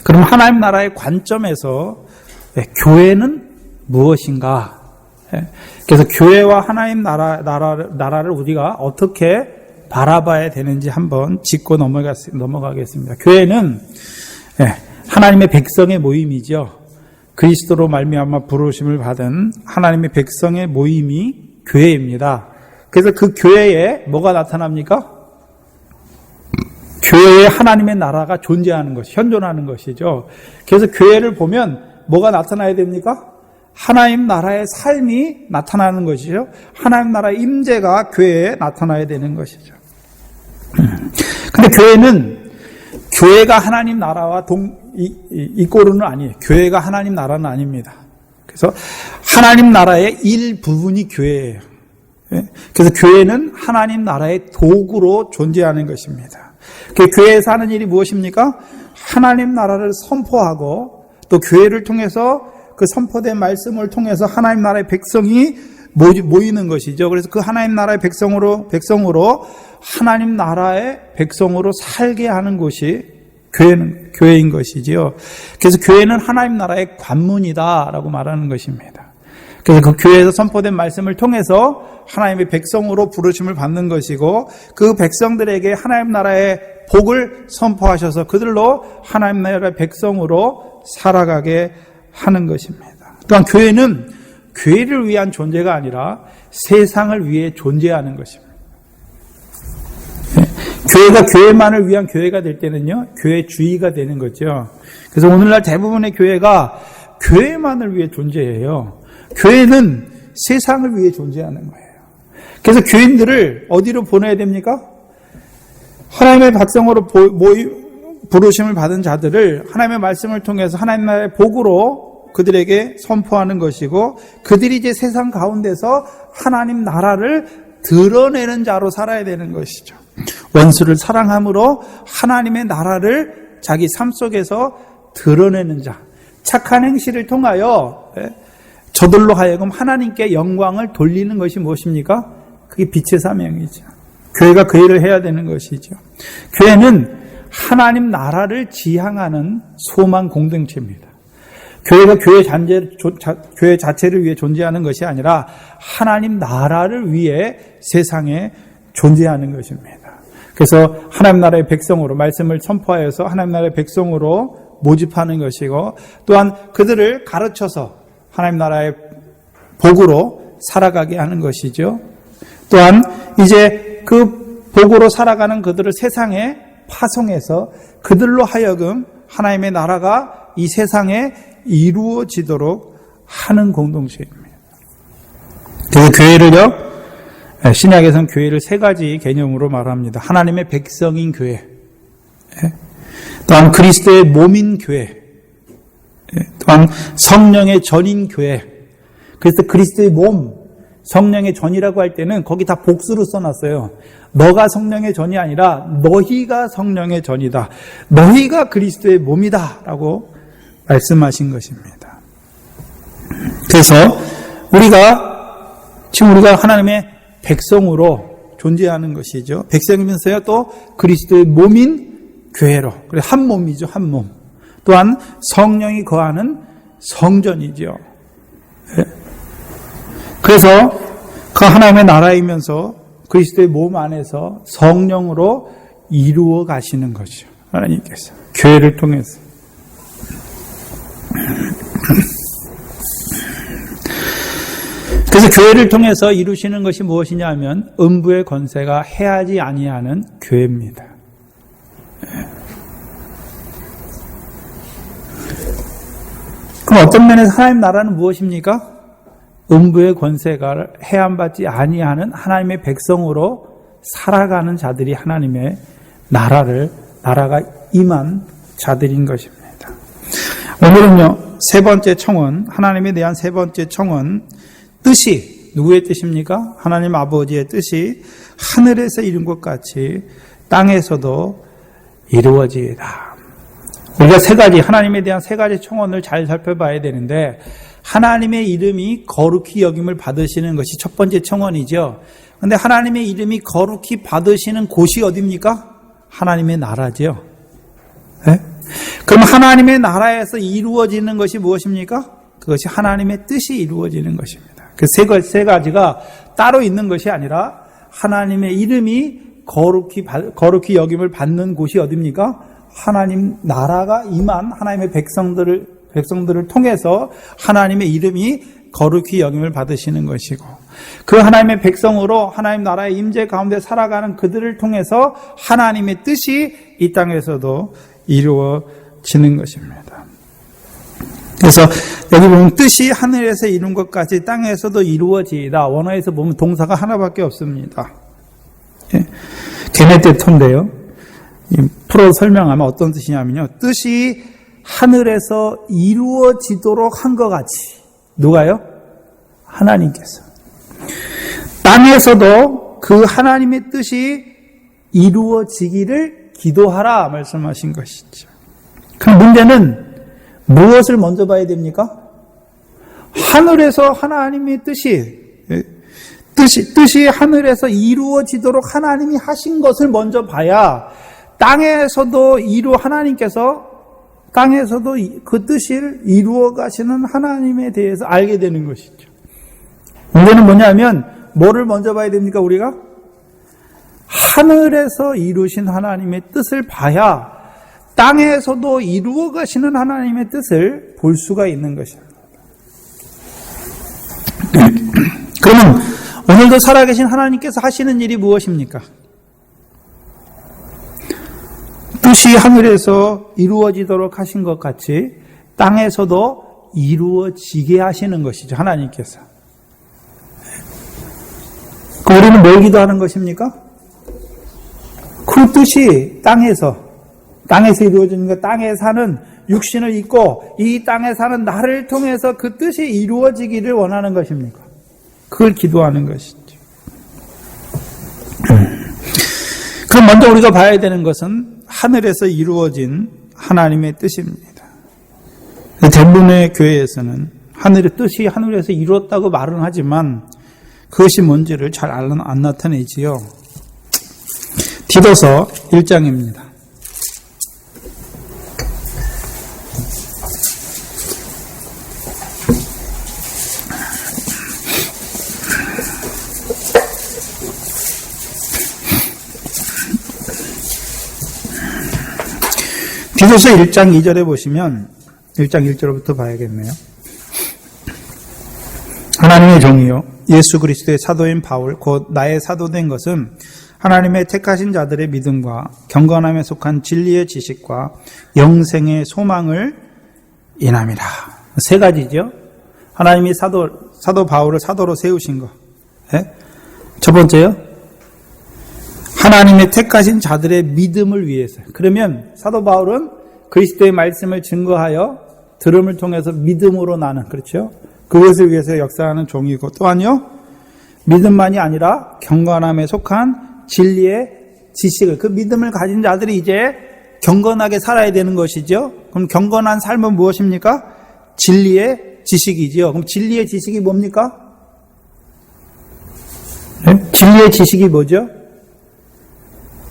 그럼 하나님 나라의 관점에서 교회는 무엇인가? 그래서 교회와 하나님 나라를 우리가 어떻게 바라봐야 되는지 한번 짚고 넘어가겠습니다. 교회는 하나님의 백성의 모임이죠. 그리스도로 말미암아 부르심을 받은 하나님의 백성의 모임이 교회입니다. 그래서 그 교회에 뭐가 나타납니까? 교회에 하나님의 나라가 존재하는 것, 현존하는 것이죠. 그래서 교회를 보면 뭐가 나타나야 됩니까? 하나님 나라의 삶이 나타나는 것이죠. 하나님 나라의 임재가 교회에 나타나야 되는 것이죠. 근데 교회가 하나님 나라와 이꼬르는 아니에요. 교회가 하나님 나라는 아닙니다. 그래서 하나님 나라의 일부분이 교회예요. 그래서 교회는 하나님 나라의 도구로 존재하는 것입니다. 교회에서 하는 일이 무엇입니까? 하나님 나라를 선포하고 또 교회를 통해서 그 선포된 말씀을 통해서 하나님 나라의 백성이 모이는 것이죠. 그래서 그 하나님 나라의 백성으로 하나님 나라의 백성으로 살게 하는 곳이 교회인 것이지요. 그래서 교회는 하나님 나라의 관문이다라고 말하는 것입니다. 그래서 그 교회에서 선포된 말씀을 통해서 하나님의 백성으로 부르심을 받는 것이고 그 백성들에게 하나님 나라의 복을 선포하셔서 그들로 하나님 나라의 백성으로 살아가게 하는 것입니다. 또한 교회는 교회를 위한 존재가 아니라 세상을 위해 존재하는 것입니다. 교회가 교회만을 위한 교회가 될 때는요, 교회 주의가 되는 거죠. 그래서 오늘날 대부분의 교회가 교회만을 위해 존재해요. 교회는 세상을 위해 존재하는 거예요. 그래서 교인들을 어디로 보내야 됩니까? 하나님의 백성으로 부르심을 받은 자들을 하나님의 말씀을 통해서 하나님 나라의 복으로 그들에게 선포하는 것이고 그들이 이제 세상 가운데서 하나님 나라를 드러내는 자로 살아야 되는 것이죠. 원수를 사랑함으로 하나님의 나라를 자기 삶 속에서 드러내는 자, 착한 행실을 통하여 저들로 하여금 하나님께 영광을 돌리는 것이 무엇입니까? 그게 빛의 사명이죠. 교회가 그 일을 해야 되는 것이죠. 교회는 하나님 나라를 지향하는 소망 공동체입니다. 교회가 교회 자체를 위해 존재하는 것이 아니라 하나님 나라를 위해 세상에 존재하는 것입니다. 그래서 하나님 나라의 백성으로 말씀을 선포하여서 하나님 나라의 백성으로 모집하는 것이고 또한 그들을 가르쳐서 하나님 나라의 복으로 살아가게 하는 것이죠. 또한 이제 그 복으로 살아가는 그들을 세상에 파송해서 그들로 하여금 하나님의 나라가 이 세상에 이루어지도록 하는 공동체입니다. 그래서 교회를요, 신약에서는 교회를 세 가지 개념으로 말합니다. 하나님의 백성인 교회, 또한 그리스도의 몸인 교회, 또한 성령의 전인 교회. 그래서 그리스도의 몸, 성령의 전이라고 할 때는 거기 다 복수로 써놨어요. 너가 성령의 전이 아니라 너희가 성령의 전이다. 너희가 그리스도의 몸이다 라고 말씀하신 것입니다. 그래서 우리가 하나님의 백성으로 존재하는 것이죠. 백성이면서요 또 그리스도의 몸인 교회로. 그래 한 몸이죠, 한 몸. 또한 성령이 거하는 성전이죠. 그래서 그 하나님의 나라이면서 그리스도의 몸 안에서 성령으로 이루어 가시는 거죠. 하나님께서 교회를 통해서. 그래서 교회를 통해서 이루시는 것이 무엇이냐 하면 음부의 권세가 해하지 아니하는 교회입니다. 그럼 어떤 면에서 하나님 나라는 무엇입니까? 음부의 권세가 해함받지 아니하는 하나님의 백성으로 살아가는 자들이 하나님의 나라가 임한 자들인 것입니다. 오늘은요, 세 번째 청원, 하나님에 대한 세 번째 청원, 뜻이 누구의 뜻입니까? 하나님 아버지의 뜻이 하늘에서 이룬 것 같이 땅에서도 이루어지이다. 우리가 세 가지, 하나님에 대한 세 가지 청원을 잘 살펴봐야 되는데 하나님의 이름이 거룩히 여김을 받으시는 것이 첫 번째 청원이죠. 그런데 하나님의 이름이 거룩히 받으시는 곳이 어디입니까? 하나님의 나라죠. 네? 그럼 하나님의 나라에서 이루어지는 것이 무엇입니까? 그것이 하나님의 뜻이 이루어지는 것입니다. 그 세 가지가 따로 있는 것이 아니라 하나님의 이름이 거룩히 여김을 받는 곳이 어디입니까? 하나님 나라가 임한 하나님의 백성들을 통해서 하나님의 이름이 거룩히 여김을 받으시는 것이고, 그 하나님의 백성으로 하나님 나라의 임재 가운데 살아가는 그들을 통해서 하나님의 뜻이 이 땅에서도 이루어지는 것입니다. 그래서 여기 보면 뜻이 하늘에서 이룬 것까지 땅에서도 이루어지이다. 원어에서 보면 동사가 하나밖에 없습니다. 게네테토인데요. 풀어 설명하면 어떤 뜻이냐면요. 뜻이 하늘에서 이루어지도록 한 것 같이. 누가요? 하나님께서. 땅에서도 그 하나님의 뜻이 이루어지기를 기도하라 말씀하신 것이죠. 그럼 문제는 무엇을 먼저 봐야 됩니까? 하늘에서 하나님의 뜻이 하늘에서 이루어지도록 하나님이 하신 것을 먼저 봐야 땅에서도 하나님께서 땅에서도 그 뜻을 이루어 가시는 하나님에 대해서 알게 되는 것이죠. 문제는 뭐냐면 뭐를 먼저 봐야 됩니까, 우리가? 하늘에서 이루신 하나님의 뜻을 봐야 땅에서도 이루어 가시는 하나님의 뜻을 볼 수가 있는 것입니다. 그러면 오늘도 살아계신 하나님께서 하시는 일이 무엇입니까? 뜻이 하늘에서 이루어지도록 하신 것 같이 땅에서도 이루어지게 하시는 것이죠, 하나님께서. 우리는 뭘 기도하는 것입니까? 그 뜻이 땅에서 이루어지는 것, 땅에 사는 육신을 입고 이 땅에 사는 나를 통해서 그 뜻이 이루어지기를 원하는 것입니까? 그걸 기도하는 것이죠. 그럼 먼저 우리가 봐야 되는 것은 하늘에서 이루어진 하나님의 뜻입니다. 대부분의 교회에서는 하늘의 뜻이 하늘에서 이루었다고 말은 하지만 그것이 뭔지를 잘 안 나타내지요. 디도서 1장입니다. 디도서 1장 2절에 보시면 1장 1절부터 봐야겠네요. 하나님의 종이요 예수 그리스도의 사도인 바울 곧 나의 사도된 것은 하나님의 택하신 자들의 믿음과 경건함에 속한 진리의 지식과 영생의 소망을 인함이라. 세 가지죠. 하나님이 사도 바울을 사도로 세우신 거. 네? 첫 번째요. 하나님의 택하신 자들의 믿음을 위해서. 그러면 사도 바울은 그리스도의 말씀을 증거하여 들음을 통해서 믿음으로 나는, 그렇죠? 그것을 위해서 역사하는 종이고, 또한요, 믿음만이 아니라 경건함에 속한 진리의 지식을, 그 믿음을 가진 자들이 이제 경건하게 살아야 되는 것이죠. 그럼 경건한 삶은 무엇입니까? 진리의 지식이지요. 그럼 진리의 지식이 뭡니까? 네? 진리의 지식이 뭐죠?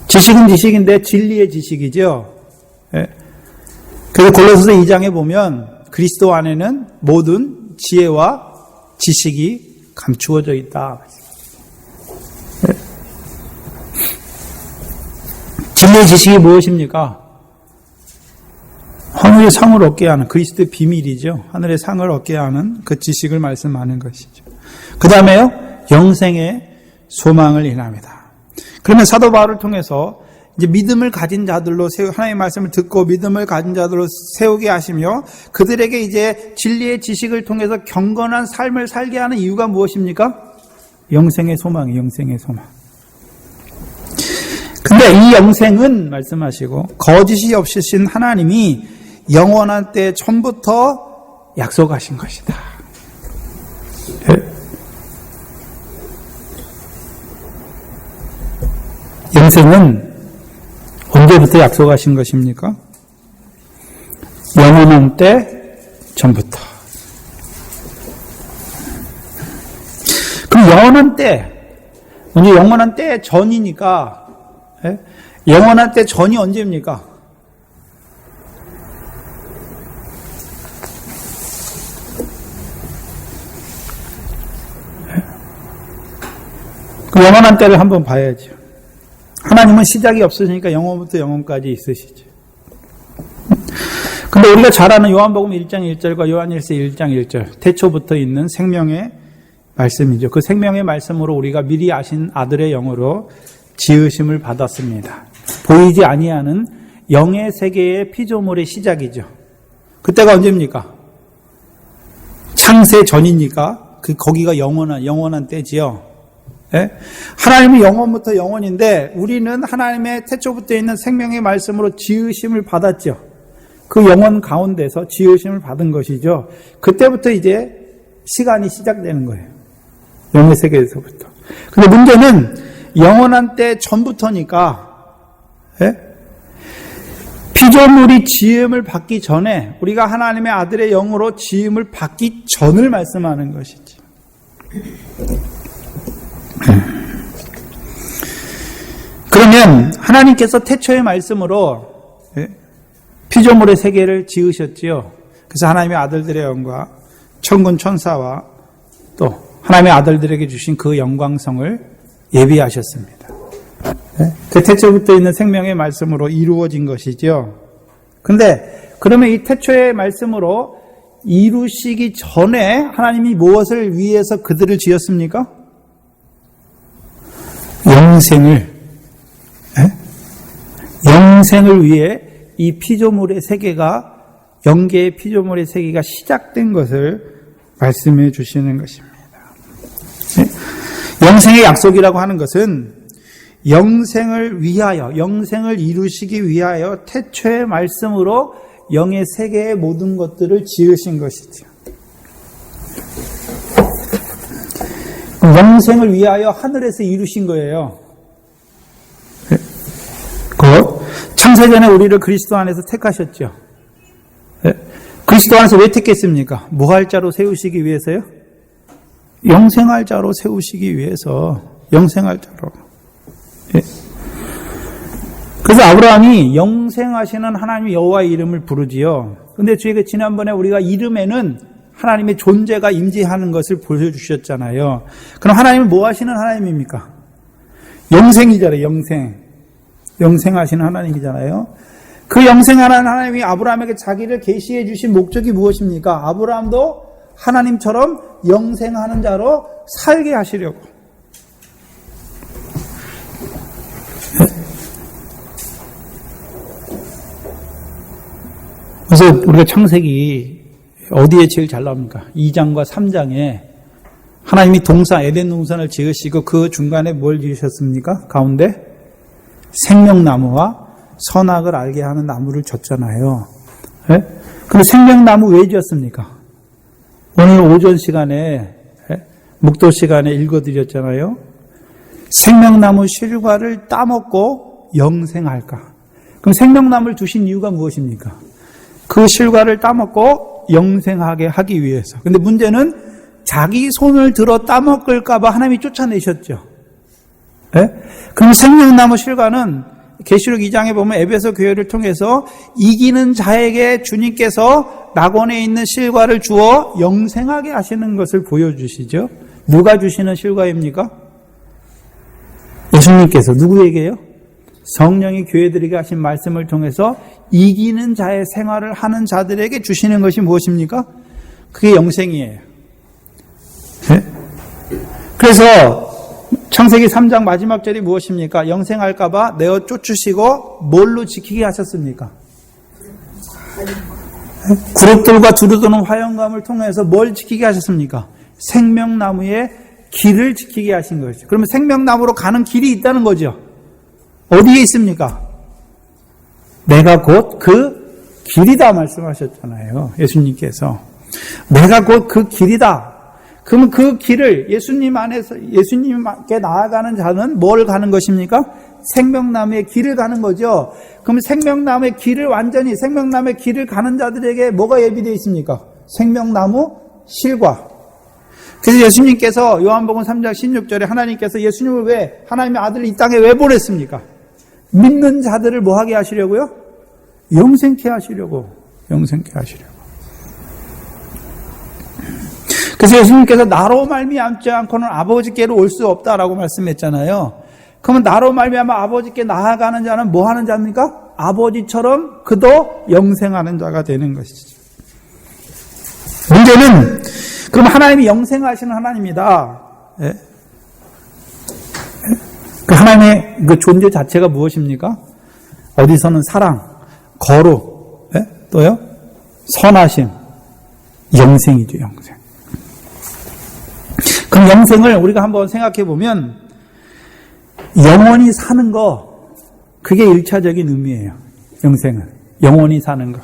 지식은 지식인데 진리의 지식이죠. 네. 그래서 골로새서 2장에 보면 그리스도 안에는 모든 지혜와 지식이 감추어져 있다. 네. 진리의 지식이 무엇입니까? 하늘의 상을 얻게 하는 그리스도의 비밀이죠. 하늘의 상을 얻게 하는 그 지식을 말씀하는 것이죠. 그 다음에요, 영생의 소망을 인합니다. 그러면 사도 바울을 통해서 이제 믿음을 가진 자들로 하나님의 말씀을 듣고 믿음을 가진 자들로 세우게 하시며 그들에게 이제 진리의 지식을 통해서 경건한 삶을 살게 하는 이유가 무엇입니까? 영생의 소망이에요. 영생의 소망. 근데 이 영생은 말씀하시고 거짓이 없으신 하나님이 영원한 때 처음부터 약속하신 것이다. 영생은 언제부터 약속하신 것입니까? 영원한 때 전부터. 그럼 영원한 때, 먼저 영원한 때 전이니까, 영원한 때 전이 언제입니까? 그 영원한 때를 한번 봐야죠. 하나님은 시작이 없으시니까 영원부터 영원까지 있으시죠. 근데 우리가 잘 아는 요한복음 1장 1절과 요한일서 1장 1절, 태초부터 있는 생명의 말씀이죠. 그 생명의 말씀으로 우리가 미리 아신 아들의 영으로 지으심을 받았습니다. 보이지 아니하는 영의 세계의 피조물의 시작이죠. 그때가 언제입니까? 창세 전이니까 거기가 영원한 때지요. 예? 하나님은 영원부터 영원인데 우리는 하나님의 태초부터 있는 생명의 말씀으로 지으심을 받았죠. 그 영원 가운데서 지으심을 받은 것이죠. 그때부터 이제 시간이 시작되는 거예요. 영의 세계에서부터. 근데 문제는 영원한 때 전부터니까, 예? 피조물이 지음을 받기 전에 우리가 하나님의 아들의 영으로 지음을 받기 전을 말씀하는 것이지. 그러면 하나님께서 태초의 말씀으로 피조물의 세계를 지으셨지요. 그래서 하나님의 아들들의 영과 천군 천사와 또 하나님의 아들들에게 주신 그 영광성을 예비하셨습니다. 그 태초부터 있는 생명의 말씀으로 이루어진 것이죠. 근데 그러면 이 태초의 말씀으로 이루시기 전에 하나님이 무엇을 위해서 그들을 지었습니까? 영생을 위해 이 피조물의 세계가, 영계의 피조물의 세계가 시작된 것을 말씀해 주시는 것입니다. 영생의 약속이라고 하는 것은 영생을 위하여, 영생을 이루시기 위하여 태초의 말씀으로 영의 세계의 모든 것들을 지으신 것이죠. 영생을 위하여 하늘에서 이루신 거예요. 곧 창세전에 우리를 그리스도 안에서 택하셨죠. 그리스도 안에서 왜 택했습니까? 뭐 할 자로 세우시기 위해서요? 영생할 자로 세우시기 위해서. 영생할 자로. 그래서 아브라함이 영생하시는 하나님 여호와의 이름을 부르지요. 근데 저희가 지난번에 우리가 이름에는 하나님의 존재가 임재하는 것을 보여주셨잖아요. 그럼 하나님은 뭐 하시는 하나님입니까? 영생이잖아요. 영생하시는 하나님이잖아요. 그 영생하는 하나님이 아브라함에게 자기를 계시해 주신 목적이 무엇입니까? 아브라함도 하나님처럼 영생하는 자로 살게 하시려고. 그래서 우리가 창세기 어디에 제일 잘 나옵니까? 2장과 3장에 하나님이 에덴 동산을 지으시고 그 중간에 뭘 지으셨습니까? 가운데 생명나무와 선악을 알게 하는 나무를 줬잖아요. 그럼 생명나무 왜 지었습니까? 오늘 오전 시간에 묵도 시간에 읽어드렸잖아요. 생명나무 실과를 따먹고 영생할까? 그럼 생명나무를 두신 이유가 무엇입니까? 그 실과를 따먹고 영생하게 하기 위해서. 근데 문제는 자기 손을 들어 따먹을까봐 하나님이 쫓아내셨죠. 그럼 생명나무 실과는 계시록 2장에 보면 에베소 교회를 통해서 이기는 자에게 주님께서 낙원에 있는 실과를 주어 영생하게 하시는 것을 보여주시죠. 누가 주시는 실과입니까? 예수님께서. 누구에게요? 성령이 교회들에게 하신 말씀을 통해서 이기는 자의 생활을 하는 자들에게 주시는 것이 무엇입니까? 그게 영생이에요. 그래서 창세기 3장 마지막 절이 무엇입니까? 영생할까봐 내어 쫓으시고 뭘로 지키게 하셨습니까? 그룹들과 두루도는 화영감을 통해서 뭘 지키게 하셨습니까? 생명나무의 길을 지키게 하신 것이죠. 그러면 생명나무로 가는 길이 있다는 거죠. 어디에 있습니까? 내가 곧 그 길이다 말씀하셨잖아요. 예수님께서. 내가 곧 그 길이다. 그러면 그 길을 예수님께 나아가는 자는 뭘 가는 것입니까? 생명나무의 길을 가는 거죠. 그럼 생명나무의 길을 생명나무의 길을 가는 자들에게 뭐가 예비되어 있습니까? 생명나무 실과. 그래서 예수님께서 요한복음 3장 16절에 하나님께서 예수님을 하나님의 아들을 이 땅에 왜 보냈습니까? 믿는 자들을 뭐 하게 하시려고요? 영생케 하시려고. 그래서 예수님께서 나로 말미암지 않고는 아버지께로 올 수 없다라고 말씀했잖아요. 그러면 나로 말미암아 아버지께 나아가는 자는 뭐 하는 자입니까? 아버지처럼 그도 영생하는 자가 되는 것이죠. 문제는 그럼 하나님이 영생하시는 하나님이다. 예? 그 하나님의 그 존재 자체가 무엇입니까? 어디서는 사랑, 거룩, 예? 또요? 선하심, 영생이죠, 영생. 그럼 영생을 우리가 한번 생각해 보면 영원히 사는 거, 그게 1차적인 의미예요. 영생은. 영원히 사는 거.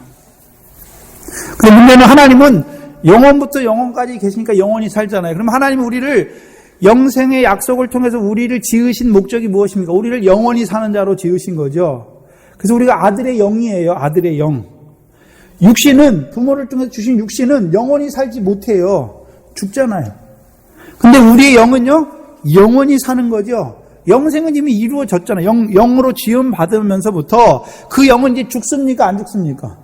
근데 문제는 하나님은 영원부터 영원까지 계시니까 영원히 살잖아요. 그럼 하나님은 우리를 영생의 약속을 통해서 우리를 지으신 목적이 무엇입니까? 우리를 영원히 사는 자로 지으신 거죠. 그래서 우리가 아들의 영이에요. 아들의 영. 육신은, 부모를 통해서 주신 육신은 영원히 살지 못해요. 죽잖아요. 근데 우리의 영은요, 영원히 사는 거죠. 영생은 이미 이루어졌잖아요. 영으로 지음 받으면서부터 그 영은 이제 죽습니까? 안 죽습니까?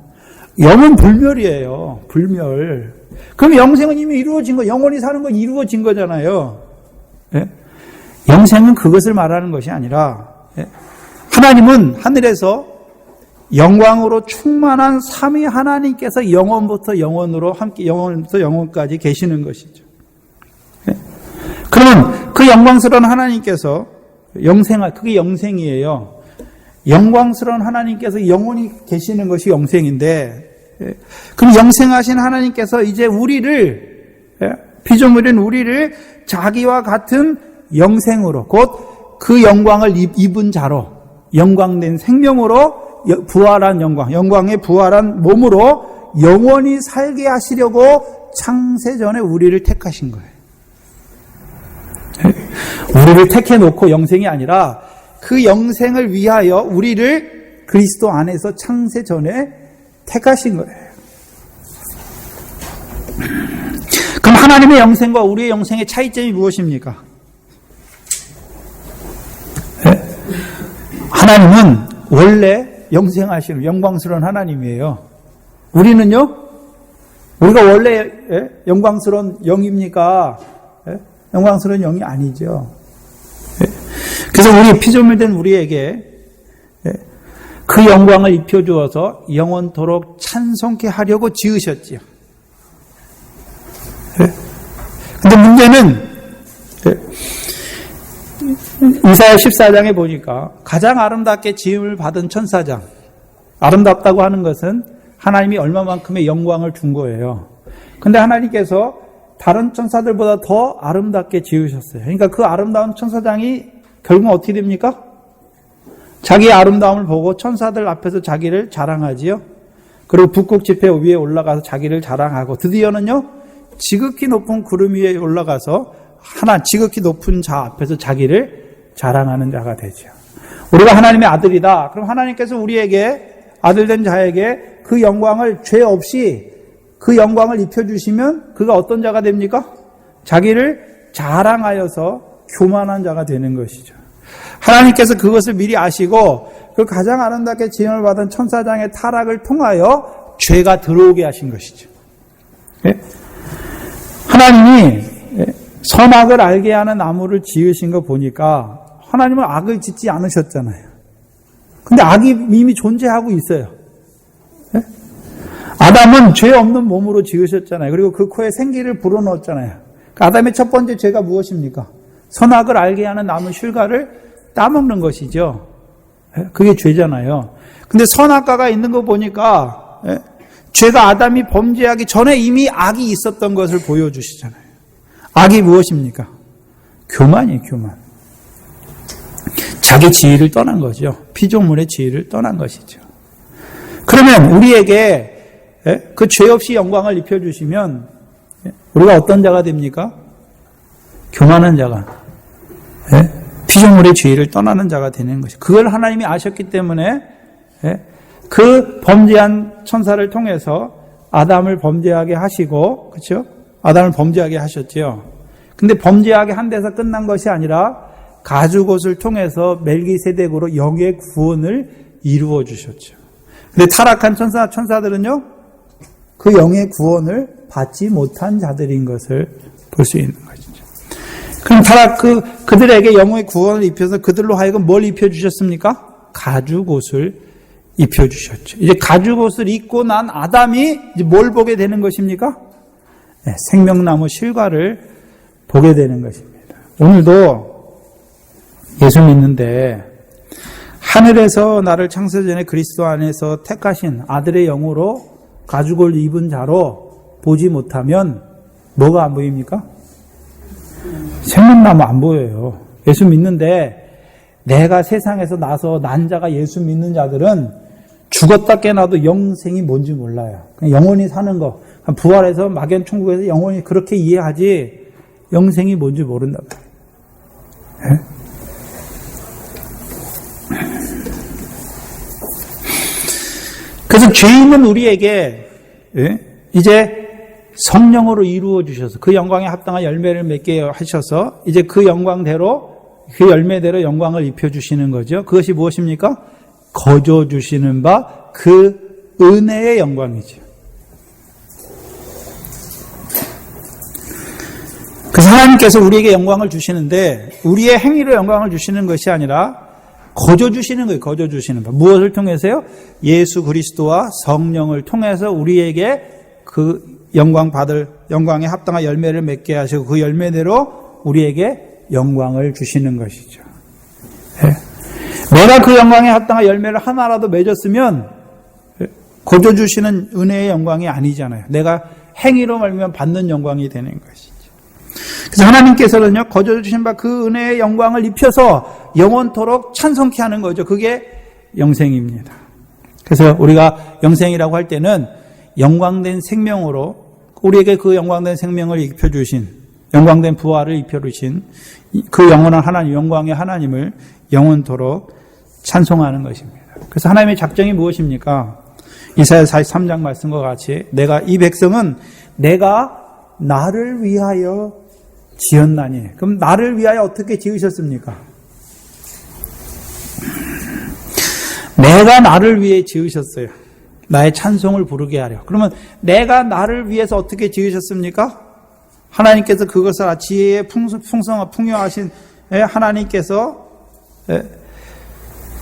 영은 불멸이에요. 불멸. 그럼 영생은 이미 이루어진 거, 영원히 사는 건 이루어진 거잖아요. 예? 영생은 그것을 말하는 것이 아니라, 예? 하나님은 하늘에서 영광으로 충만한 삼위 하나님께서 영원부터 영원으로 함께 영원부터 영원까지 계시는 것이죠. 예? 그러면 그 영광스러운 하나님께서 그게 영생이에요. 영광스러운 하나님께서 영원히 계시는 것이 영생인데, 그럼 영생하신 하나님께서 이제 우리를, 피조물인 우리를 자기와 같은 영생으로, 곧 그 영광을 입은 자로, 영광된 생명으로, 부활한 영광의 부활한 몸으로 영원히 살게 하시려고 창세전에 우리를 택하신 거예요. 우리를 택해놓고 영생이 아니라 그 영생을 위하여 우리를 그리스도 안에서 창세전에 택하신 거예요. 그럼 하나님의 영생과 우리의 영생의 차이점이 무엇입니까? 네? 하나님은 원래 영생하시는 영광스러운 하나님이에요. 우리는요? 우리가 원래 영광스러운 영입니까? 영광스러운 영이 아니죠. 그래서 우리 피조물된 우리에게 그 영광을 입혀주어서 영원토록 찬송케 하려고 지으셨지요. 근데 문제는 이사야 14장에 보니까 가장 아름답게 지음을 받은 천사장, 아름답다고 하는 것은 하나님이 얼마만큼의 영광을 준 거예요. 근데 하나님께서 다른 천사들보다 더 아름답게 지으셨어요. 그러니까 그 아름다운 천사장이 결국 어떻게 됩니까? 자기의 아름다움을 보고 천사들 앞에서 자기를 자랑하지요. 그리고 북극 지폐 위에 올라가서 자기를 자랑하고 드디어는요, 지극히 높은 구름 위에 올라가서 지극히 높은 자 앞에서 자기를 자랑하는 자가 되죠. 우리가 하나님의 아들이다. 그럼 하나님께서 우리에게 아들된 자에게 그 영광을 죄 없이 그 영광을 입혀주시면 그가 어떤 자가 됩니까? 자기를 자랑하여서 교만한 자가 되는 것이죠. 하나님께서 그것을 미리 아시고 그 가장 아름답게 지음을 받은 천사장의 타락을 통하여 죄가 들어오게 하신 것이죠. 하나님이 선악을 알게 하는 나무를 지으신 거 보니까 하나님은 악을 짓지 않으셨잖아요. 근데 악이 이미 존재하고 있어요. 아담은 죄 없는 몸으로 지으셨잖아요. 그리고 그 코에 생기를 불어넣었잖아요. 아담의 첫 번째 죄가 무엇입니까? 선악을 알게 하는 나무 실과를 따먹는 것이죠. 그게 죄잖아요. 근데 선악과가 있는 거 보니까 죄가 아담이 범죄하기 전에 이미 악이 있었던 것을 보여주시잖아요. 악이 무엇입니까? 교만이에요, 교만. 자기 지위를 떠난 거죠. 피조물의 지위를 떠난 것이죠. 그러면 우리에게 그 죄 없이 영광을 입혀주시면 우리가 어떤 자가 됩니까? 교만한 자가, 피조물의 죄를 떠나는 자가 되는 것이죠. 그걸 하나님이 아셨기 때문에 그 범죄한 천사를 통해서 아담을 범죄하게 하시고, 그렇죠? 아담을 범죄하게 하셨죠. 근데 범죄하게 한 데서 끝난 것이 아니라 가죽옷을 통해서 멜기세덱으로 영의 구원을 이루어 주셨죠. 근데 타락한 천사들은요, 그 영의 구원을 받지 못한 자들인 것을 볼 수 있는 것이죠. 그럼 타락 그들에게 영혼의 구원을 입혀서 그들로 하여금 뭘 입혀주셨습니까? 가죽옷을 입혀주셨죠. 이제 가죽옷을 입고 난 아담이 이제 뭘 보게 되는 것입니까? 네, 생명나무 실과를 보게 되는 것입니다. 오늘도 예수 믿는데 하늘에서 나를 창세전에 그리스도 안에서 택하신 아들의 영으로 가죽을 입은 자로 보지 못하면 뭐가 안 보입니까? 생명나무 안 보여요. 예수 믿는데 내가 세상에서 나서 난 자가 예수 믿는 자들은 죽었다 깨나도 영생이 뭔지 몰라요. 그냥 영원히 사는 거. 부활해서 막연 천국에서 영원히 그렇게 이해하지 영생이 뭔지 모른다. 네? 그래서 죄인은 우리에게 이제 성령으로 이루어 주셔서 그 영광에 합당한 열매를 맺게 하셔서 이제 그 영광대로 그 열매대로 영광을 입혀 주시는 거죠. 그것이 무엇입니까? 거저 주시는 바 그 은혜의 영광이죠. 그래서 하나님께서 우리에게 영광을 주시는데 우리의 행위로 영광을 주시는 것이 아니라 거저 주시는 거예요. 거저 주시는 바. 무엇을 통해서요? 예수 그리스도와 성령을 통해서 우리에게 그 영광에 합당한 열매를 맺게 하시고 그 열매대로 우리에게 영광을 주시는 것이죠. 네. 내가 그 영광에 합당한 열매를 하나라도 맺었으면 거저 주시는 은혜의 영광이 아니잖아요. 내가 행위로 말미암아 받는 영광이 되는 것이죠. 그래서 하나님께서는요, 거저 주신 바 그 은혜의 영광을 입혀서 영원토록 찬송케 하는 거죠. 그게 영생입니다. 그래서 우리가 영생이라고 할 때는 영광된 생명으로 우리에게 그 영광된 생명을 입혀주신, 영광된 부활을 입혀주신 그 영원한 하나님, 영광의 하나님을 영원토록 찬송하는 것입니다. 그래서 하나님의 작정이 무엇입니까? 이사야 43장 말씀과 같이 이 백성은 내가 나를 위하여 지었나니. 그럼 나를 위하여 어떻게 지으셨습니까? 내가 나를 위해 지으셨어요. 나의 찬송을 부르게 하려. 그러면 내가 나를 위해서 어떻게 지으셨습니까? 하나님께서 그것을 지혜의 풍요하신 하나님께서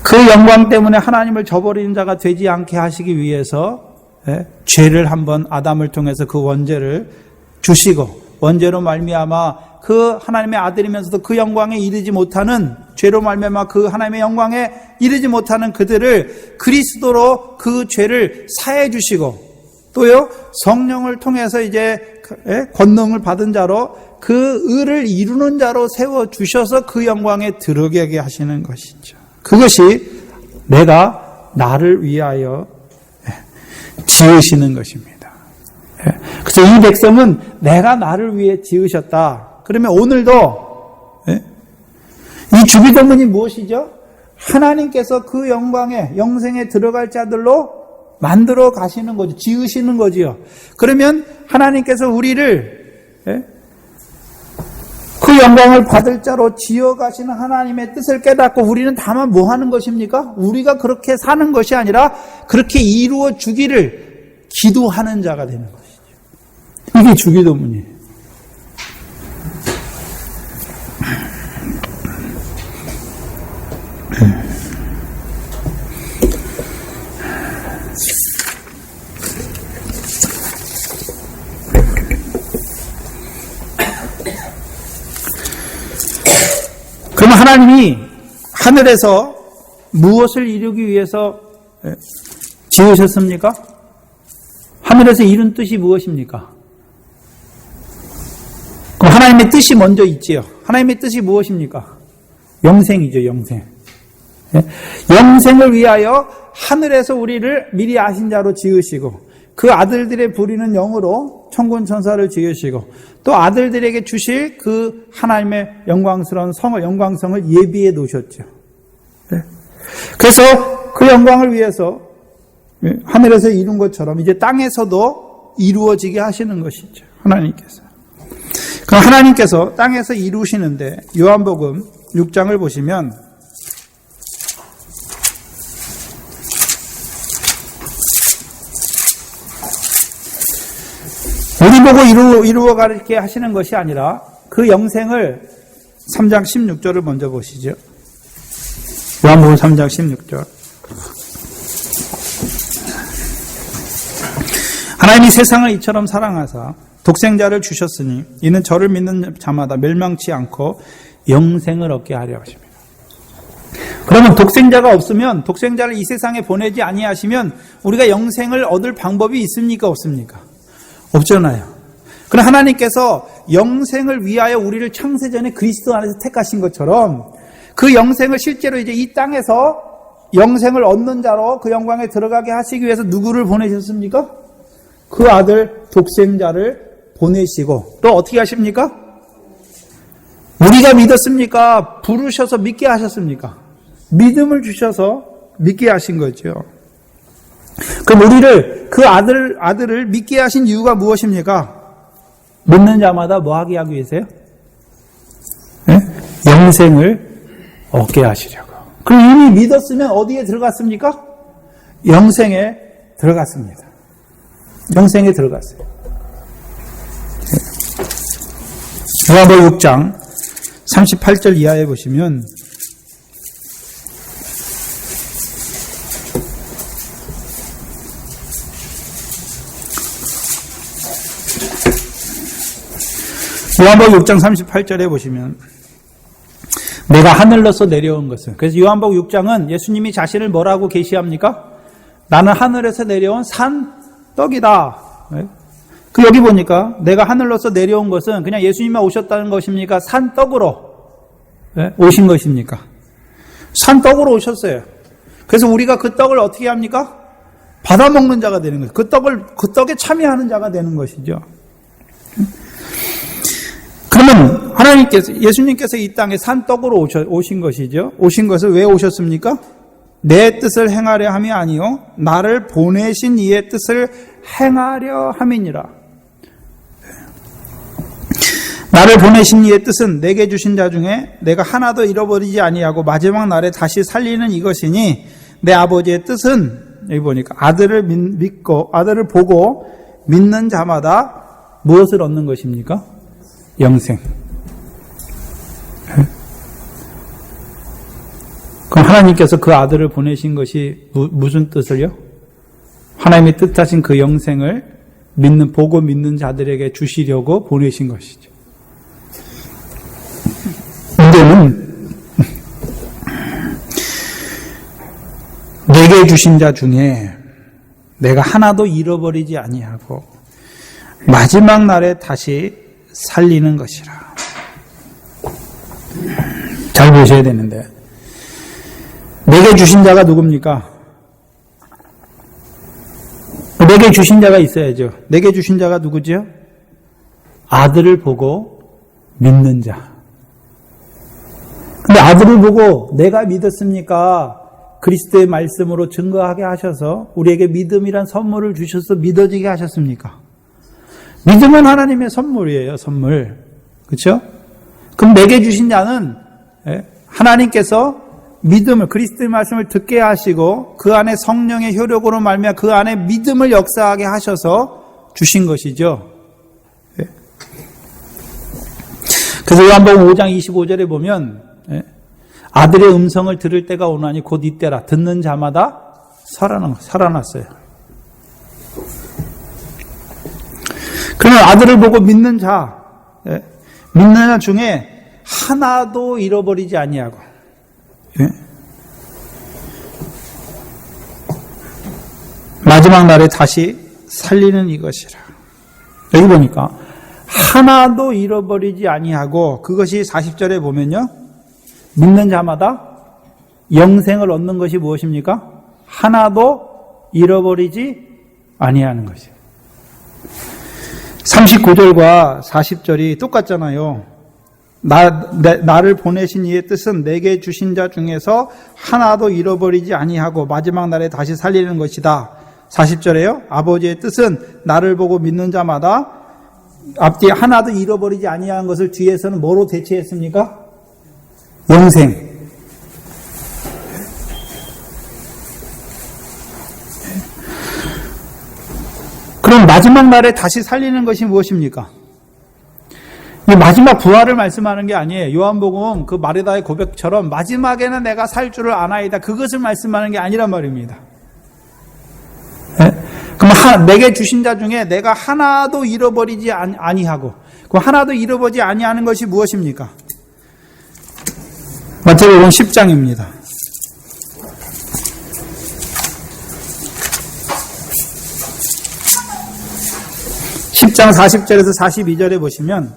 그 영광 때문에 하나님을 저버리는 자가 되지 않게 하시기 위해서 죄를 한번 아담을 통해서 그 원죄를 주시고 원죄로 말미암아 그 하나님의 아들이면서도 그 영광에 이르지 못하는 죄로 말미암아 그 하나님의 영광에 이르지 못하는 그들을 그리스도로 그 죄를 사해 주시고 또요 성령을 통해서 이제 권능을 받은 자로 그 의를 이루는 자로 세워 주셔서 그 영광에 들어가게 하시는 것이죠. 그것이 내가 나를 위하여 지으시는 것입니다. 그래서 이 백성은 내가 나를 위해 지으셨다. 그러면 오늘도 이 주기도문이 무엇이죠? 하나님께서 그 영광에 영생에 들어갈 자들로 만들어 가시는 거죠. 지으시는 거지요. 그러면 하나님께서 우리를 그 영광을 받을 자로 지어가시는 하나님의 뜻을 깨닫고 우리는 다만 뭐 하는 것입니까? 우리가 그렇게 사는 것이 아니라 그렇게 이루어 주기를 기도하는 자가 되는 것이죠. 이게 주기도문이에요. 그럼 하나님이 하늘에서 무엇을 이루기 위해서 지으셨습니까? 하늘에서 이룬 뜻이 무엇입니까? 그럼 하나님의 뜻이 먼저 있지요. 하나님의 뜻이 무엇입니까? 영생이죠, 영생. 영생을 위하여 하늘에서 우리를 미리 아신 자로 지으시고 그 아들들의 부리는 영으로 천군 천사를 지으시고 또 아들들에게 주실 그 하나님의 영광스러운 영광성을 예비해 놓으셨죠. 그래서 그 영광을 위해서 하늘에서 이룬 것처럼 이제 땅에서도 이루어지게 하시는 것이죠. 하나님께서. 그럼 하나님께서 땅에서 이루시는데 요한복음 6장을 보시면 우리 보고 이루어가게 하시는 것이 아니라 그 영생을 3장 16절을 먼저 보시죠. 요한복음 3장 16절. 하나님이 세상을 이처럼 사랑하사 독생자를 주셨으니 이는 저를 믿는 자마다 멸망치 않고 영생을 얻게 하려 하십니다. 그러면 독생자가 없으면, 독생자를 이 세상에 보내지 아니하시면 우리가 영생을 얻을 방법이 있습니까? 없습니까? 없잖아요. 그러나 하나님께서 영생을 위하여 우리를 창세전에 그리스도 안에서 택하신 것처럼 그 영생을 실제로 이제 이 땅에서 영생을 얻는 자로 그 영광에 들어가게 하시기 위해서 누구를 보내셨습니까? 그 아들 독생자를 보내시고 또 어떻게 하십니까? 우리가 믿었습니까? 부르셔서 믿게 하셨습니까? 믿음을 주셔서 믿게 하신 거죠. 그럼 우리를 그 아들을 믿게 하신 이유가 무엇입니까? 믿는 자마다 뭐 하게 하기 위해서요? 네? 영생을 얻게 하시려고. 그럼 이미 믿었으면 어디에 들어갔습니까? 영생에 들어갔습니다. 영생에 들어갔어요. 요한복음 6장 38절 이하에 보시면 요한복음 6장 38절에 보시면 내가 하늘로서 내려온 것은, 그래서 요한복음 6장은 예수님이 자신을 뭐라고 계시합니까? 나는 하늘에서 내려온 산 떡이다. 그 여기 보니까 내가 하늘로서 내려온 것은 그냥 예수님만 오셨다는 것입니까? 산 떡으로 오신 것입니까? 산 떡으로 오셨어요. 그래서 우리가 그 떡을 어떻게 합니까? 받아 먹는 자가 되는 거예요. 그 떡에 참여하는 자가 되는 것이죠. 그러면 예수님께서 이 땅에 산 떡으로 오신 것이죠. 오신 것을 왜 오셨습니까? 내 뜻을 행하려 함이 아니요 나를 보내신 이의 뜻을 행하려 함이니라. 나를 보내신 이의 뜻은 내게 주신 자 중에 내가 하나도 잃어버리지 아니하고 마지막 날에 다시 살리는 이것이니 내 아버지의 뜻은, 여기 보니까 아들을 믿고 아들을 보고 믿는 자마다 무엇을 얻는 것입니까? 영생. 그럼 하나님께서 그 아들을 보내신 것이 무슨 뜻을요? 하나님이 뜻하신 그 영생을 보고 믿는 자들에게 주시려고 보내신 것이죠. 문제는 내게 주신 자 중에 내가 하나도 잃어버리지 아니하고 마지막 날에 다시 살리는 것이라. 잘 보셔야 되는데, 내게 주신 자가 누굽니까? 내게 주신 자가 있어야죠. 내게 주신 자가 누구죠? 아들을 보고 믿는 자. 근데 아들을 보고 내가 믿었습니까? 그리스도의 말씀으로 증거하게 하셔서 우리에게 믿음이란 선물을 주셔서 믿어지게 하셨습니까? 믿음은 하나님의 선물이에요, 선물. 그렇죠? 그럼 내게 주신 자는 하나님께서 믿음을, 그리스도의 말씀을 듣게 하시고 그 안에 성령의 효력으로 말미암아 그 안에 믿음을 역사하게 하셔서 주신 것이죠. 그래서 요한복음 5장 25절에 보면 아들의 음성을 들을 때가 오나니 곧 이때라. 듣는 자마다 살아났어요. 그러면 아들을 보고 믿는 자 중에 하나도 잃어버리지 아니하고, 마지막 날에 다시 살리는 이것이라. 여기 보니까 하나도 잃어버리지 아니하고, 그것이 40절에 보면요, 믿는 자마다 영생을 얻는 것이 무엇입니까? 하나도 잃어버리지 아니하는 것이에요. 39절과 40절이 똑같잖아요. 나를 보내신 이의 뜻은 내게 주신 자 중에서 하나도 잃어버리지 아니하고 마지막 날에 다시 살리는 것이다. 40절에요. 아버지의 뜻은 나를 보고 믿는 자마다, 앞뒤에 하나도 잃어버리지 아니한 것을 뒤에서는 뭐로 대체했습니까? 영생. 그럼 마지막 날에 다시 살리는 것이 무엇입니까? 마지막 부활을 말씀하는 게 아니에요. 요한복음 그 마르다의 고백처럼 마지막에는 내가 살 줄을 아나이다. 그것을 말씀하는 게 아니란 말입니다. 네? 그럼 내게 주신 자 중에 내가 하나도 잃어버리지 아니하고, 그 하나도 잃어버리지 아니하는 것이 무엇입니까? 마태복음 10장입니다. 10장 40절에서 42절에 보시면,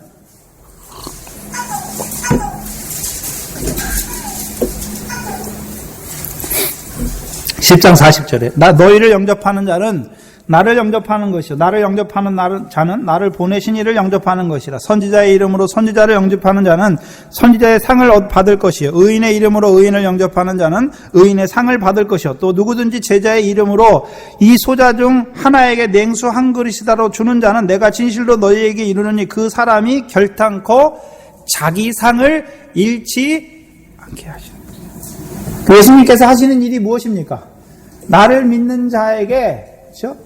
(10장 40절에) 너희를 영접하는 자는 나를 영접하는 것이요 나를 영접하는 자는 나를 보내신 이를 영접하는 것이라. 선지자의 이름으로 선지자를 영접하는 자는 선지자의 상을 받을 것이요 의인의 이름으로 의인을 영접하는 자는 의인의 상을 받을 것이요 또 누구든지 제자의 이름으로 이 소자 중 하나에게 냉수 한 그릇이다로 주는 자는 내가 진실로 너희에게 이르노니 그 사람이 결탄코 자기 상을 잃지 않게 하시는 거죠. 예수님께서 하시는 일이 무엇입니까? 나를 믿는 자에게, 그렇죠?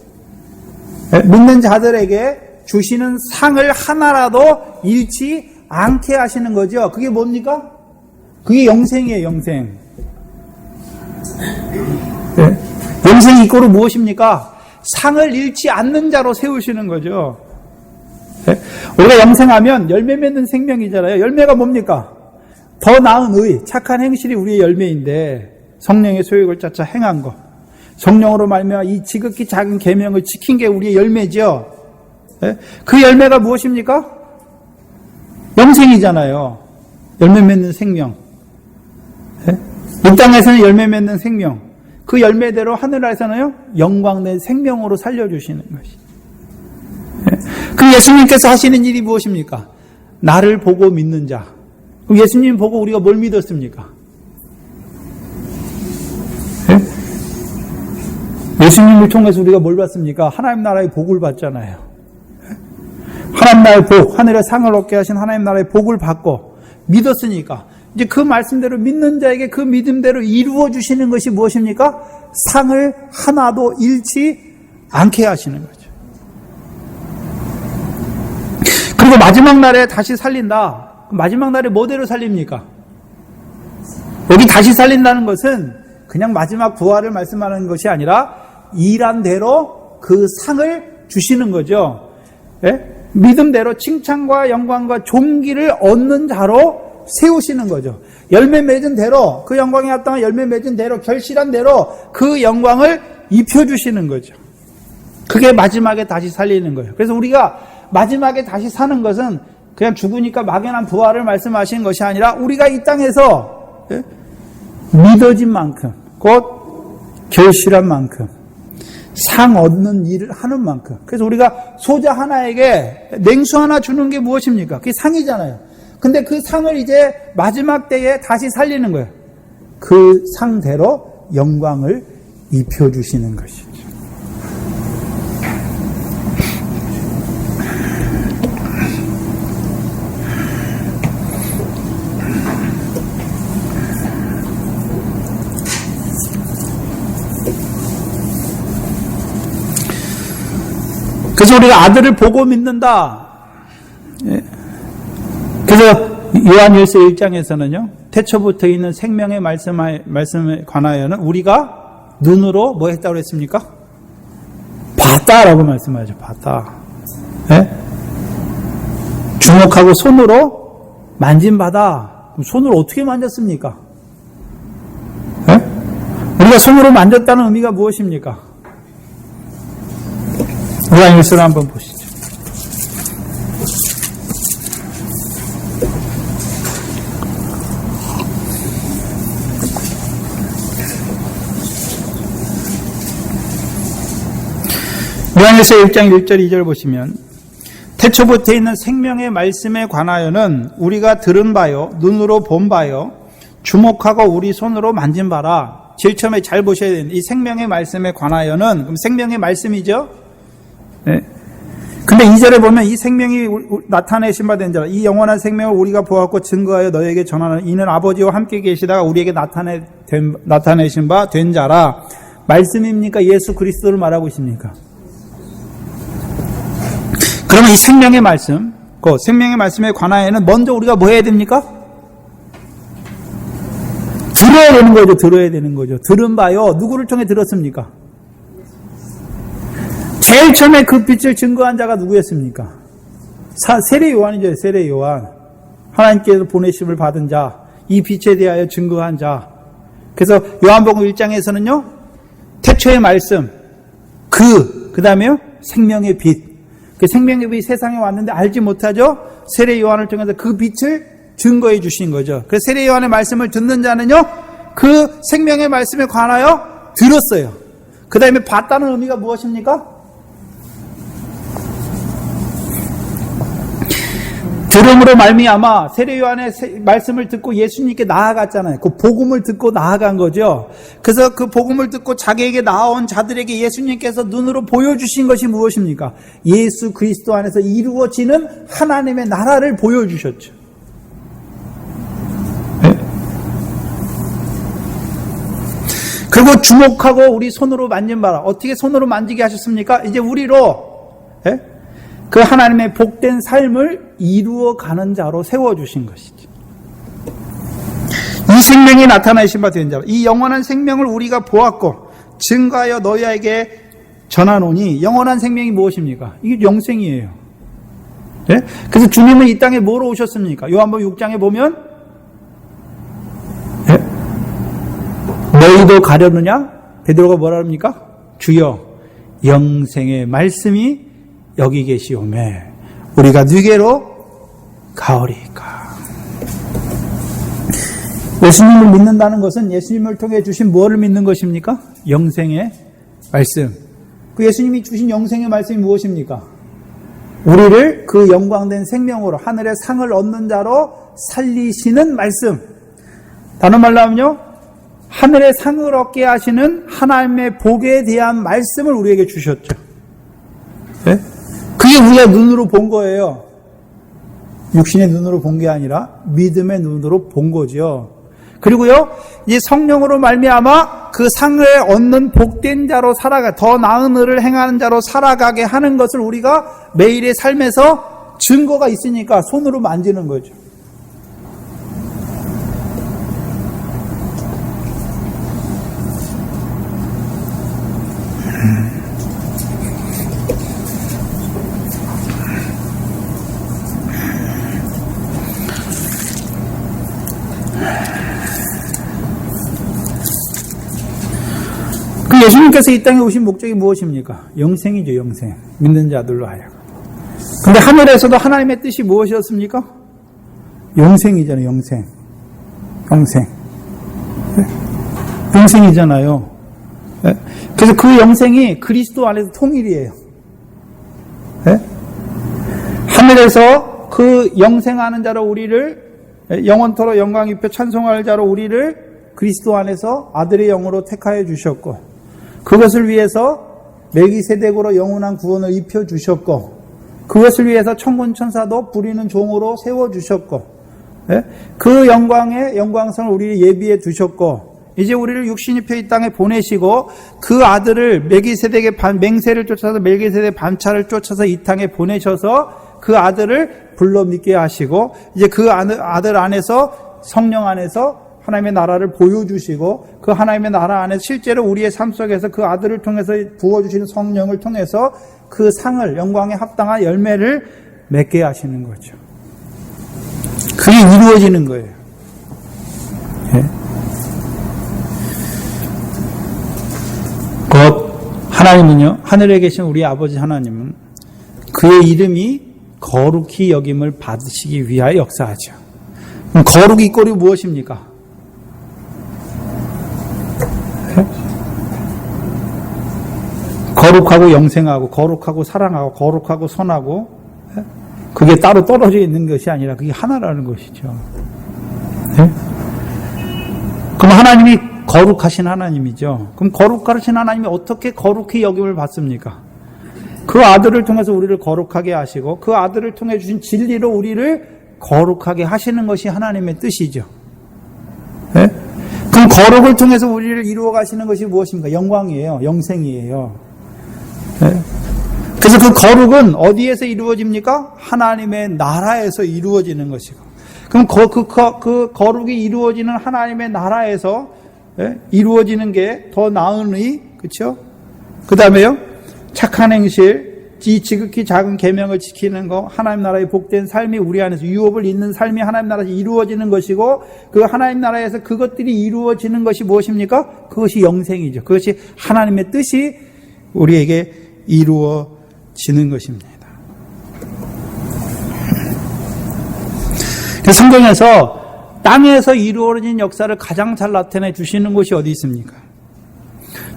믿는 자들에게 주시는 상을 하나라도 잃지 않게 하시는 거죠. 그게 뭡니까? 그게 영생이에요, 영생. 네. 영생 이꼬르 무엇입니까? 상을 잃지 않는 자로 세우시는 거죠. 네. 우리가 영생하면 열매 맺는 생명이잖아요. 열매가 뭡니까? 더 나은 의, 착한 행실이 우리의 열매인데 성령의 소욕을 쫓아 행한 것. 성령으로 말미암아 이 지극히 작은 계명을 지킨 게 우리의 열매죠. 네? 그 열매가 무엇입니까? 영생이잖아요. 열매 맺는 생명. 네? 이 땅에서는 열매 맺는 생명. 그 열매대로 하늘에서는요 영광된 생명으로 살려주시는 것이. 네? 그 예수님께서 하시는 일이 무엇입니까? 나를 보고 믿는 자. 그럼 예수님 보고 우리가 뭘 믿었습니까? 예수님을 통해서 우리가 뭘 받습니까? 하나님 나라의 복을 받잖아요. 하나님 나라의 복, 하늘의 상을 얻게 하신 하나님 나라의 복을 받고 믿었으니까 이제 그 말씀대로 믿는 자에게 그 믿음대로 이루어 주시는 것이 무엇입니까? 상을 하나도 잃지 않게 하시는 거죠. 그리고 마지막 날에 다시 살린다. 마지막 날에 뭐대로 살립니까? 여기 다시 살린다는 것은 그냥 마지막 부활을 말씀하는 것이 아니라 일한 대로 그 상을 주시는 거죠. 예? 믿음대로 칭찬과 영광과 존귀를 얻는 자로 세우시는 거죠. 열매 맺은 대로 그 영광이 합당한 열매 맺은 대로 결실한 대로 그 영광을 입혀주시는 거죠. 그게 마지막에 다시 살리는 거예요. 그래서 우리가 마지막에 다시 사는 것은 그냥 죽으니까 막연한 부활을 말씀하시는 것이 아니라 우리가 이 땅에서 믿어진 만큼 곧 결실한 만큼 상 얻는 일을 하는 만큼. 그래서 우리가 소자 하나에게 냉수 하나 주는 게 무엇입니까? 그게 상이잖아요. 근데 그 상을 이제 마지막 때에 다시 살리는 거예요. 그 상대로 영광을 입혀주시는 것이죠. 그래서 우리가 아들을 보고 믿는다. 그래서 요한일서 1장에서는요. 태초부터 있는 생명의 말씀에 관하여는 우리가 눈으로 뭐 했다고 했습니까? 봤다라고 말씀하죠. 봤다. 네? 주목하고 손으로 만진바다. 손으로 어떻게 만졌습니까? 네? 우리가 손으로 만졌다는 의미가 무엇입니까? 요한일서를 한번 보시죠. 요한일서 1장 1절 2절 보시면 태초부터 있는 생명의 말씀에 관하여는 우리가 들은 바요 눈으로 본 바요 주목하고 우리 손으로 만진 바라. 제일 처음에 잘 보셔야 되는데 이 생명의 말씀에 관하여는 그럼 생명의 말씀이죠. 네. 근데 2절에 보면 이 생명이 나타내신 바 된 자라 이 영원한 생명을 우리가 보았고 증거하여 너에게 전하는 이는 아버지와 함께 계시다가 우리에게 나타내신 바 된 자라. 말씀입니까? 예수 그리스도를 말하고 있습니까? 그러면 이 생명의 말씀, 그 생명의 말씀에 관하여는 먼저 우리가 뭐 해야 됩니까? 들어야 되는 거죠. 들어야 되는 거죠. 들은 바요. 누구를 통해 들었습니까? 제일 처음에 그 빛을 증거한 자가 누구였습니까? 세례 요한이죠. 세례 요한. 하나님께서 보내심을 받은 자, 이 빛에 대하여 증거한 자. 그래서 요한복음 1장에서는요, 태초의 말씀, 그 다음에요, 생명의 빛. 그 생명의 빛이 세상에 왔는데 알지 못하죠? 세례 요한을 통해서 그 빛을 증거해 주신 거죠. 그래서 세례 요한의 말씀을 듣는 자는요, 그 생명의 말씀에 관하여 들었어요. 그 다음에 봤다는 의미가 무엇입니까? 들음으로 말미암아 세례 요한의 말씀을 듣고 예수님께 나아갔잖아요. 그 복음을 듣고 나아간 거죠. 그래서 그 복음을 듣고 자기에게 나온 자들에게 예수님께서 눈으로 보여주신 것이 무엇입니까? 예수 그리스도 안에서 이루어지는 하나님의 나라를 보여주셨죠. 네? 그리고 주목하고 우리 손으로 만진 바라. 어떻게 손으로 만지게 하셨습니까? 이제 우리로 네? 그 하나님의 복된 삶을 이루어가는 자로 세워주신 것이죠. 이 생명이 나타나신 바 된 자, 이 영원한 생명을 우리가 보았고 증거하여 너희에게 전하노니, 영원한 생명이 무엇입니까? 이게 영생이에요. 네? 그래서 주님은 이 땅에 뭐로 오셨습니까? 요한복음 6장에 보면 네? 너희도 가려느냐? 베드로가 뭐라 합니까? 주여 영생의 말씀이 여기 계시오매 우리가 누게로 가오리까. 예수님을 믿는다는 것은 예수님을 통해 주신 무엇을 믿는 것입니까? 영생의 말씀. 그 예수님이 주신 영생의 말씀이 무엇입니까? 우리를 그 영광된 생명으로 하늘의 상을 얻는 자로 살리시는 말씀. 다른 말로 하면요, 하늘의 상을 얻게 하시는 하나님의 복에 대한 말씀을 우리에게 주셨죠. 네? 그게 우리가 눈으로 본 거예요. 육신의 눈으로 본 게 아니라 믿음의 눈으로 본 거죠. 그리고요, 이 성령으로 말미암아 그 상을 얻는 복된 자로 살아가, 더 나은 일을 행하는 자로 살아가게 하는 것을 우리가 매일의 삶에서 증거가 있으니까 손으로 만지는 거죠. 예수님께서 이 땅에 오신 목적이 무엇입니까? 영생이죠, 영생. 믿는 자들로 하여금. 근데 하늘에서도 하나님의 뜻이 무엇이었습니까? 영생이잖아요, 영생. 영생. 네? 영생이잖아요. 네? 그래서 그 영생이 그리스도 안에서 통일이에요. 네? 하늘에서 그 영생하는 자로 우리를, 영원토록 영광 입혀 찬송할 자로 우리를 그리스도 안에서 아들의 영으로 택하여 주셨고, 그것을 위해서 멜기세덱으로 영원한 구원을 입혀주셨고, 그것을 위해서 천군 천사도 부리는 종으로 세워주셨고, 그 영광의 영광성을 우리를 예비해 두셨고, 이제 우리를 육신 입혀 이 땅에 보내시고, 그 아들을 멜기세덱의 맹세를 쫓아서 멜기세덱의 반차를 쫓아서 이 땅에 보내셔서 그 아들을 불러 믿게 하시고, 이제 그 아들 안에서, 성령 안에서 하나님의 나라를 보여주시고, 그 하나님의 나라 안에서 실제로 우리의 삶 속에서 그 아들을 통해서 부어주시는 성령을 통해서 그 상을, 영광에 합당한 열매를 맺게 하시는 거죠. 그게 이루어지는 거예요. 예? 곧 하나님은요, 하늘에 계신 우리 아버지 하나님은 그의 이름이 거룩히 여김을 받으시기 위하여 역사하죠. 그럼 거룩이 꼴이 무엇입니까? 거룩하고 영생하고, 거룩하고 사랑하고, 거룩하고 선하고, 그게 따로 떨어져 있는 것이 아니라 그게 하나라는 것이죠. 네? 그럼 하나님이 거룩하신 하나님이죠. 그럼 거룩하신 하나님이 어떻게 거룩히 여김을 받습니까? 그 아들을 통해서 우리를 거룩하게 하시고, 그 아들을 통해 주신 진리로 우리를 거룩하게 하시는 것이 하나님의 뜻이죠. 네? 그럼 거룩을 통해서 우리를 이루어 가시는 것이 무엇입니까? 영광이에요. 영생이에요. 네? 그래서 그 거룩은 어디에서 이루어집니까? 하나님의 나라에서 이루어지는 것이고. 그럼 그 거룩이 이루어지는 하나님의 나라에서 이루어지는 게 더 나으니, 그렇죠? 그 다음에요, 착한 행실, 이 지극히 작은 계명을 지키는 거, 하나님 나라의 복된 삶이 우리 안에서 유업을 잇는 삶이 하나님 나라에서 이루어지는 것이고, 그 하나님 나라에서 그것들이 이루어지는 것이 무엇입니까? 그것이 영생이죠. 그것이 하나님의 뜻이 우리에게 이루어지는 것입니다. 성경에서 땅에서 이루어진 역사를 가장 잘 나타내 주시는 곳이 어디 있습니까?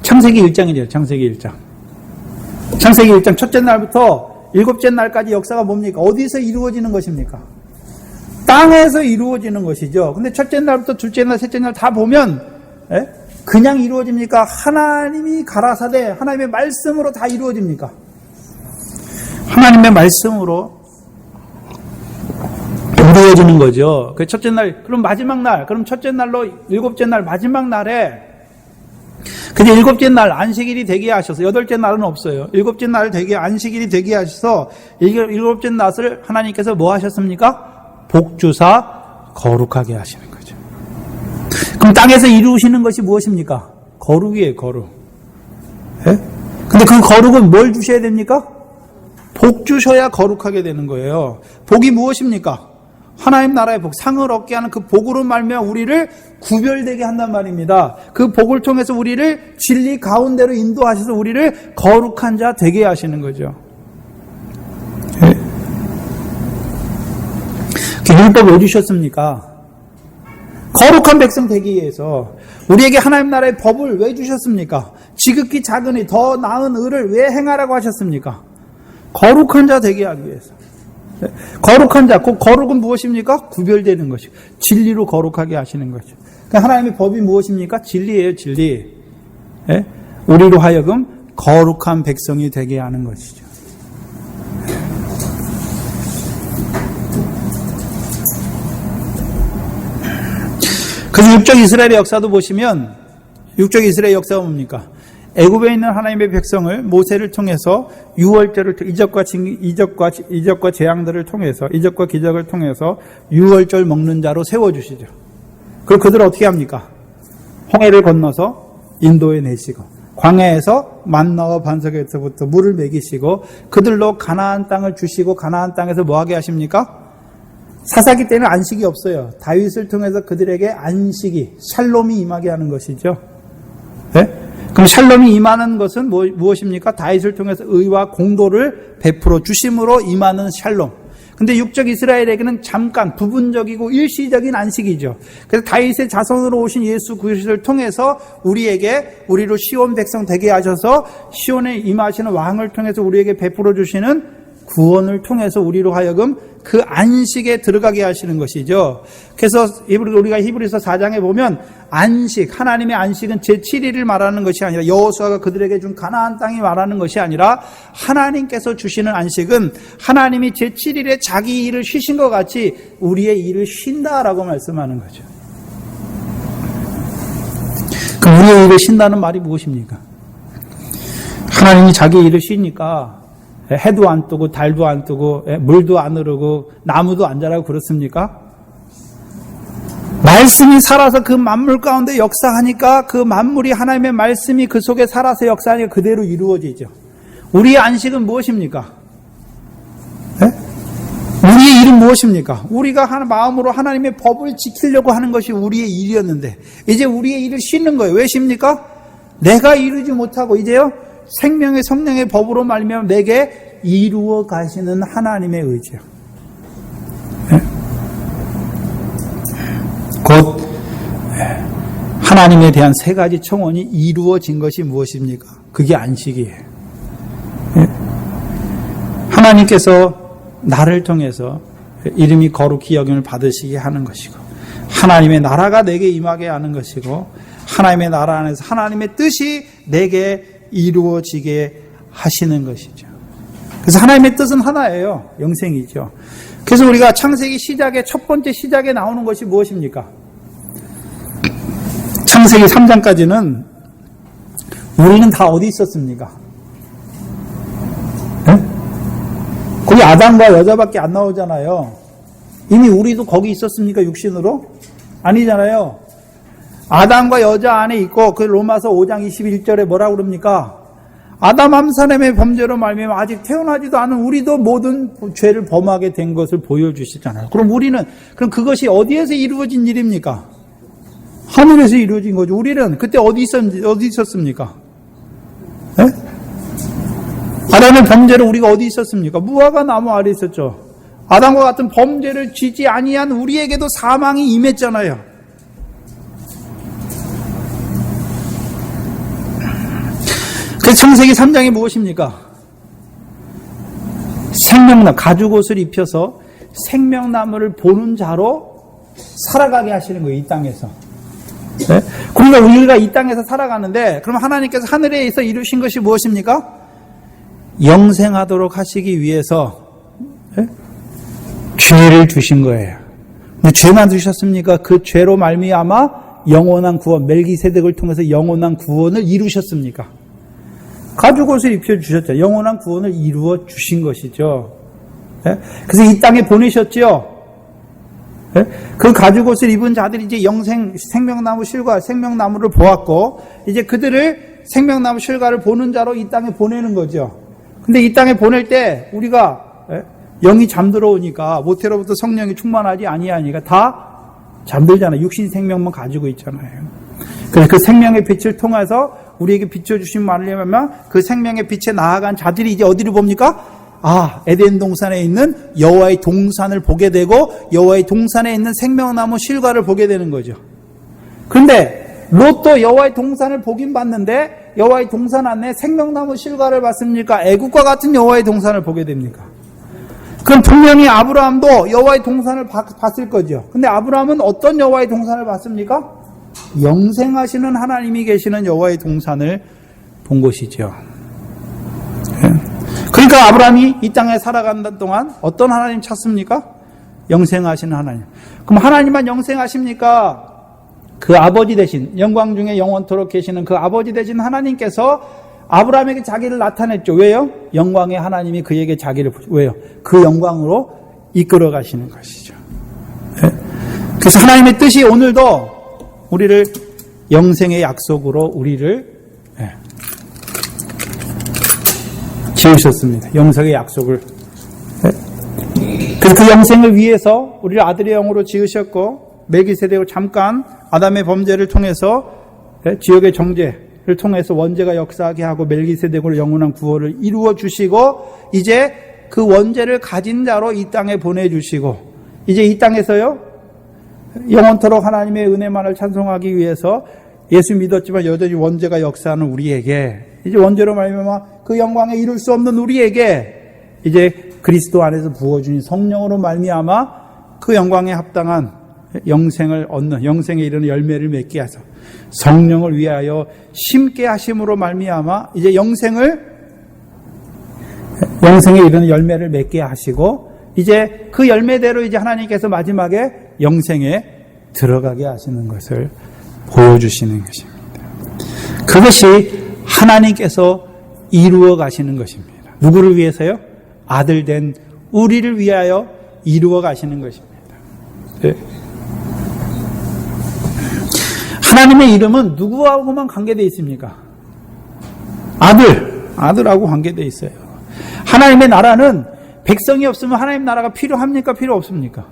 창세기 1장이죠. 창세기 1장. 창세기 1장 첫째 날부터 일곱째 날까지 역사가 뭡니까? 어디서 이루어지는 것입니까? 땅에서 이루어지는 것이죠. 근데 첫째 날부터 둘째 날, 셋째 날 다 보면 그냥 이루어집니까? 하나님이 가라사대 하나님의 말씀으로 다 이루어집니까? 하나님의 말씀으로 이루어지는 거죠. 그 첫째 날, 그럼 마지막 날, 그럼 첫째 날로 일곱째 날, 마지막 날에 근데 일곱째 날 안식일이 되게 하셔서, 여덟째 날은 없어요. 일곱째 날 되게 안식일이 되게 하셔서 일곱째 날을 하나님께서 뭐 하셨습니까? 복주사 거룩하게 하시는 거죠. 그럼 땅에서 이루시는 것이 무엇입니까? 거룩이에요, 거룩. 예? 근데 그 거룩은 뭘 주셔야 됩니까? 복 주셔야 거룩하게 되는 거예요. 복이 무엇입니까? 하나님 나라의 복, 상을 얻게 하는 그 복으로 말미암아 우리를 구별되게 한단 말입니다. 그 복을 통해서 우리를 진리 가운데로 인도하셔서 우리를 거룩한 자 되게 하시는 거죠. 율법 왜 주셨습니까? 거룩한 백성 되기 위해서. 우리에게 하나님 나라의 법을 왜 주셨습니까? 지극히 작으니 더 나은 의를 왜 행하라고 하셨습니까? 거룩한 자 되게 하기 위해서. 거룩한 자, 그 거룩은 무엇입니까? 구별되는 것이고 진리로 거룩하게 하시는 것이죠. 그러니까 하나님의 법이 무엇입니까? 진리예요, 진리. 예? 우리로 하여금 거룩한 백성이 되게 하는 것이죠. 그래서 육적 이스라엘의 역사도 보시면, 육적 이스라엘의 역사가 뭡니까? 애굽에 있는 하나님의 백성을 모세를 통해서 유월절을 이적과 재앙들을 통해서, 이적과 기적을 통해서 유월절 먹는 자로 세워주시죠. 그리고 그들을 어떻게 합니까? 홍해를 건너서 인도에 내시고, 광야에서 만나와 반석에서부터 물을 먹이시고, 그들로 가나안 땅을 주시고, 가나안 땅에서 뭐하게 하십니까? 사사기 때는 안식이 없어요. 다윗을 통해서 그들에게 안식이, 샬롬이 임하게 하는 것이죠. 네? 그럼 샬롬이 임하는 것은 무엇입니까? 다윗을 통해서 의와 공도를 베풀어 주심으로 임하는 샬롬. 근데 육적 이스라엘에게는 잠깐 부분적이고 일시적인 안식이죠. 그래서 다윗의 자손으로 오신 예수 그리스도를 통해서 우리로 시온 백성 되게 하셔서 시온에 임하시는 왕을 통해서 우리에게 베풀어 주시는 구원을 통해서 우리로 하여금 그 안식에 들어가게 하시는 것이죠. 그래서 우리가 히브리서 4장에 보면 안식, 하나님의 안식은 제7일을 말하는 것이 아니라 여호수아가 그들에게 준 가나안 땅이 말하는 것이 아니라 하나님께서 주시는 안식은 하나님이 제7일에 자기 일을 쉬신 것 같이 우리의 일을 쉰다라고 말씀하는 거죠. 그럼 우리의 일을 쉰다는 말이 무엇입니까? 하나님이 자기 일을 쉬니까 해도 안 뜨고 달도 안 뜨고 물도 안 흐르고 나무도 안 자라고 그렇습니까? 말씀이 살아서 그 만물 가운데 역사하니까 그 만물이 하나님의 말씀이 그 속에 살아서 역사하니까 그대로 이루어지죠. 우리의 안식은 무엇입니까? 우리의 일은 무엇입니까? 우리가 마음으로 하나님의 법을 지키려고 하는 것이 우리의 일이었는데 이제 우리의 일을 쉬는 거예요. 왜 쉽니까? 내가 이루지 못하고 이제요 생명의 성령의 법으로 말미암아 내게 이루어 가시는 하나님의 의지요. 곧 하나님에 대한 세 가지 청원이 이루어진 것이 무엇입니까? 그게 안식이에요. 하나님께서 나를 통해서 이름이 거룩히 여김을 받으시게 하는 것이고 하나님의 나라가 내게 임하게 하는 것이고 하나님의 나라 안에서 하나님의 뜻이 내게 이루어지게 하시는 것이죠. 그래서 하나님의 뜻은 하나예요. 영생이죠. 그래서 우리가 창세기 시작에 첫 번째 시작에 나오는 것이 무엇입니까? 창세기 3장까지는 우리는 다 어디 있었습니까? 네? 거기 아담과 여자밖에 안 나오잖아요. 이미 우리도 거기 있었습니까? 육신으로? 아니잖아요. 아담과 여자 안에 있고 그 로마서 5장 21절에 뭐라고 그럽니까? 아담 한 사람의 범죄로 말미암아 아직 태어나지도 않은 우리도 모든 죄를 범하게 된 것을 보여주시잖아요. 그럼 그럼 그것이 어디에서 이루어진 일입니까? 하늘에서 이루어진 거죠. 우리는 그때 어디 있었습니까? 네? 아담의 범죄로 우리가 어디 있었습니까? 무화과 나무 아래 있었죠. 아담과 같은 범죄를 지지 아니한 우리에게도 사망이 임했잖아요. 그 창세기 3장이 무엇입니까? 가죽옷을 입혀서 생명나무를 보는 자로 살아가게 하시는 거예요, 이 땅에서. 네? 그러니까 우리가 이 땅에서 살아가는데, 그럼 하나님께서 하늘에 있어 이루신 것이 무엇입니까? 영생하도록 하시기 위해서, 네? 죄를 주신 거예요. 근데 죄만 주셨습니까? 그 죄로 말미암아 영원한 구원, 멜기세덱을 통해서 영원한 구원을 이루셨습니까? 가죽옷을 입혀주셨죠. 영원한 구원을 이루어 주신 것이죠. 네? 그래서 이 땅에 보내셨죠. 네? 그 가죽옷을 입은 자들이 이제 생명나무 실과 생명나무를 보았고, 이제 그들을 생명나무 실과를 보는 자로 이 땅에 보내는 거죠. 근데 이 땅에 보낼 때 우리가 영이 잠들어 오니까 모태로부터 성령이 충만하지 아니하니까 다 잠들잖아요. 육신 생명만 가지고 있잖아요. 그래서 그 생명의 빛을 통해서 우리에게 비춰주신 말이면 그 생명의 빛에 나아간 자들이 이제 어디를 봅니까? 에덴 동산에 있는 여호와의 동산을 보게 되고 여호와의 동산에 있는 생명나무 실과를 보게 되는 거죠. 그런데 롯도 여호와의 동산을 보긴 봤는데 여호와의 동산 안에 생명나무 실과를 봤습니까? 애국과 같은 여호와의 동산을 보게 됩니까? 그럼 분명히 아브라함도 여호와의 동산을 봤을 거죠. 근데 아브라함은 어떤 여호와의 동산을 봤습니까? 영생하시는 하나님이 계시는 여호와의 동산을 본 것이죠. 그러니까 아브라함이 이 땅에 살아가는 동안 어떤 하나님 찾습니까? 영생하시는 하나님. 그럼 하나님만 영생하십니까? 그 아버지 되신, 영광 중에 영원토록 계시는 그 아버지 되신 하나님께서 아브라함에게 자기를 나타냈죠. 왜요? 영광의 하나님이 그에게 자기를, 왜요? 그 영광으로 이끌어 가시는 것이죠. 그래서 하나님의 뜻이 오늘도 우리를 영생의 약속으로 우리를 지으셨습니다. 영생의 약속을. 그래서 그 영생을 위해서 우리를 아들의 영으로 지으셨고 멜기세덱을 잠깐 아담의 범죄를 통해서 지역의 정죄를 통해서 원죄가 역사하게 하고 멜기세덱으로 영원한 구원을 이루어 주시고 이제 그 원죄를 가진 자로 이 땅에 보내주시고 이제 이 땅에서요 영원토록 하나님의 은혜만을 찬송하기 위해서 예수 믿었지만 여전히 원죄가 역사하는 우리에게 이제 원죄로 말미암아 그 영광에 이룰 수 없는 우리에게 이제 그리스도 안에서 부어주신 성령으로 말미암아 그 영광에 합당한 영생을 얻는 영생에 이르는 열매를 맺게 하소 성령을 위하여 심게 하심으로 말미암아 이제 영생에 이르는 열매를 맺게 하시고 이제 그 열매대로 이제 하나님께서 마지막에 영생에 들어가게 하시는 것을 보여주시는 것입니다. 그것이 하나님께서 이루어 가시는 것입니다. 누구를 위해서요? 아들 된 우리를 위하여 이루어 가시는 것입니다. 네. 하나님의 이름은 누구하고만 관계되어 있습니까? 아들하고 관계되어 있어요. 하나님의 나라는 백성이 없으면 하나님 나라가 필요합니까? 필요 없습니까?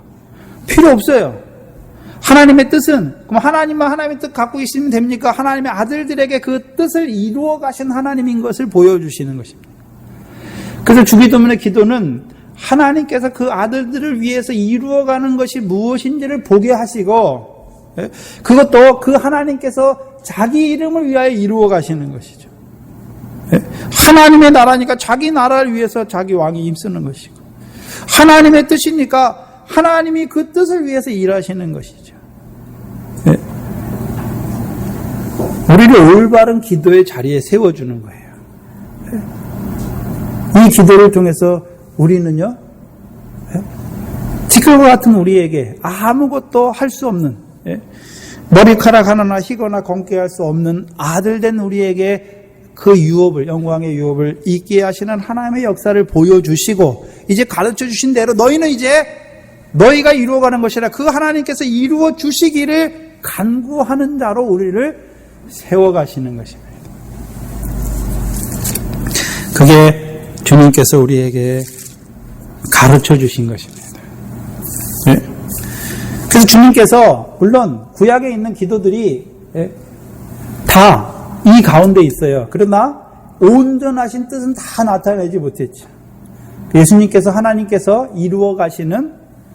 필요 없어요. 하나님의 뜻은 그럼 하나님만 하나님의 뜻 갖고 있으면 됩니까? 하나님의 아들들에게 그 뜻을 이루어 가신 하나님인 것을 보여주시는 것입니다. 그래서 주기도문의 기도는 하나님께서 그 아들들을 위해서 이루어가는 것이 무엇인지를 보게 하시고 그것도 그 하나님께서 자기 이름을 위하여 이루어 가시는 것이죠. 하나님의 나라니까 자기 나라를 위해서 자기 왕이 힘쓰는 것이고 하나님의 뜻이니까 하나님이 그 뜻을 위해서 일하시는 것이죠. 우리를 올바른 기도의 자리에 세워주는 거예요. 이 기도를 통해서 우리는요 티끌과 같은 우리에게 아무것도 할 수 없는 머리카락 하나나 희거나 검게 할 수 없는 아들된 우리에게 그 유업을, 영광의 유업을 있게 하시는 하나님의 역사를 보여주시고, 이제 가르쳐 주신 대로 너희는 이제 너희가 이루어가는 것이라 그 하나님께서 이루어 주시기를 간구하는 자로 우리를 세워가시는 것입니다. 그게 주님께서 우리에게 가르쳐 주신 것입니다. 네? 그래서 주님께서 물론 구약에 있는 기도들이 다 이 가운데 있어요. 그러나 온전하신 뜻은 다 나타내지 못했죠. 예수님께서, 하나님께서 이루어 가시는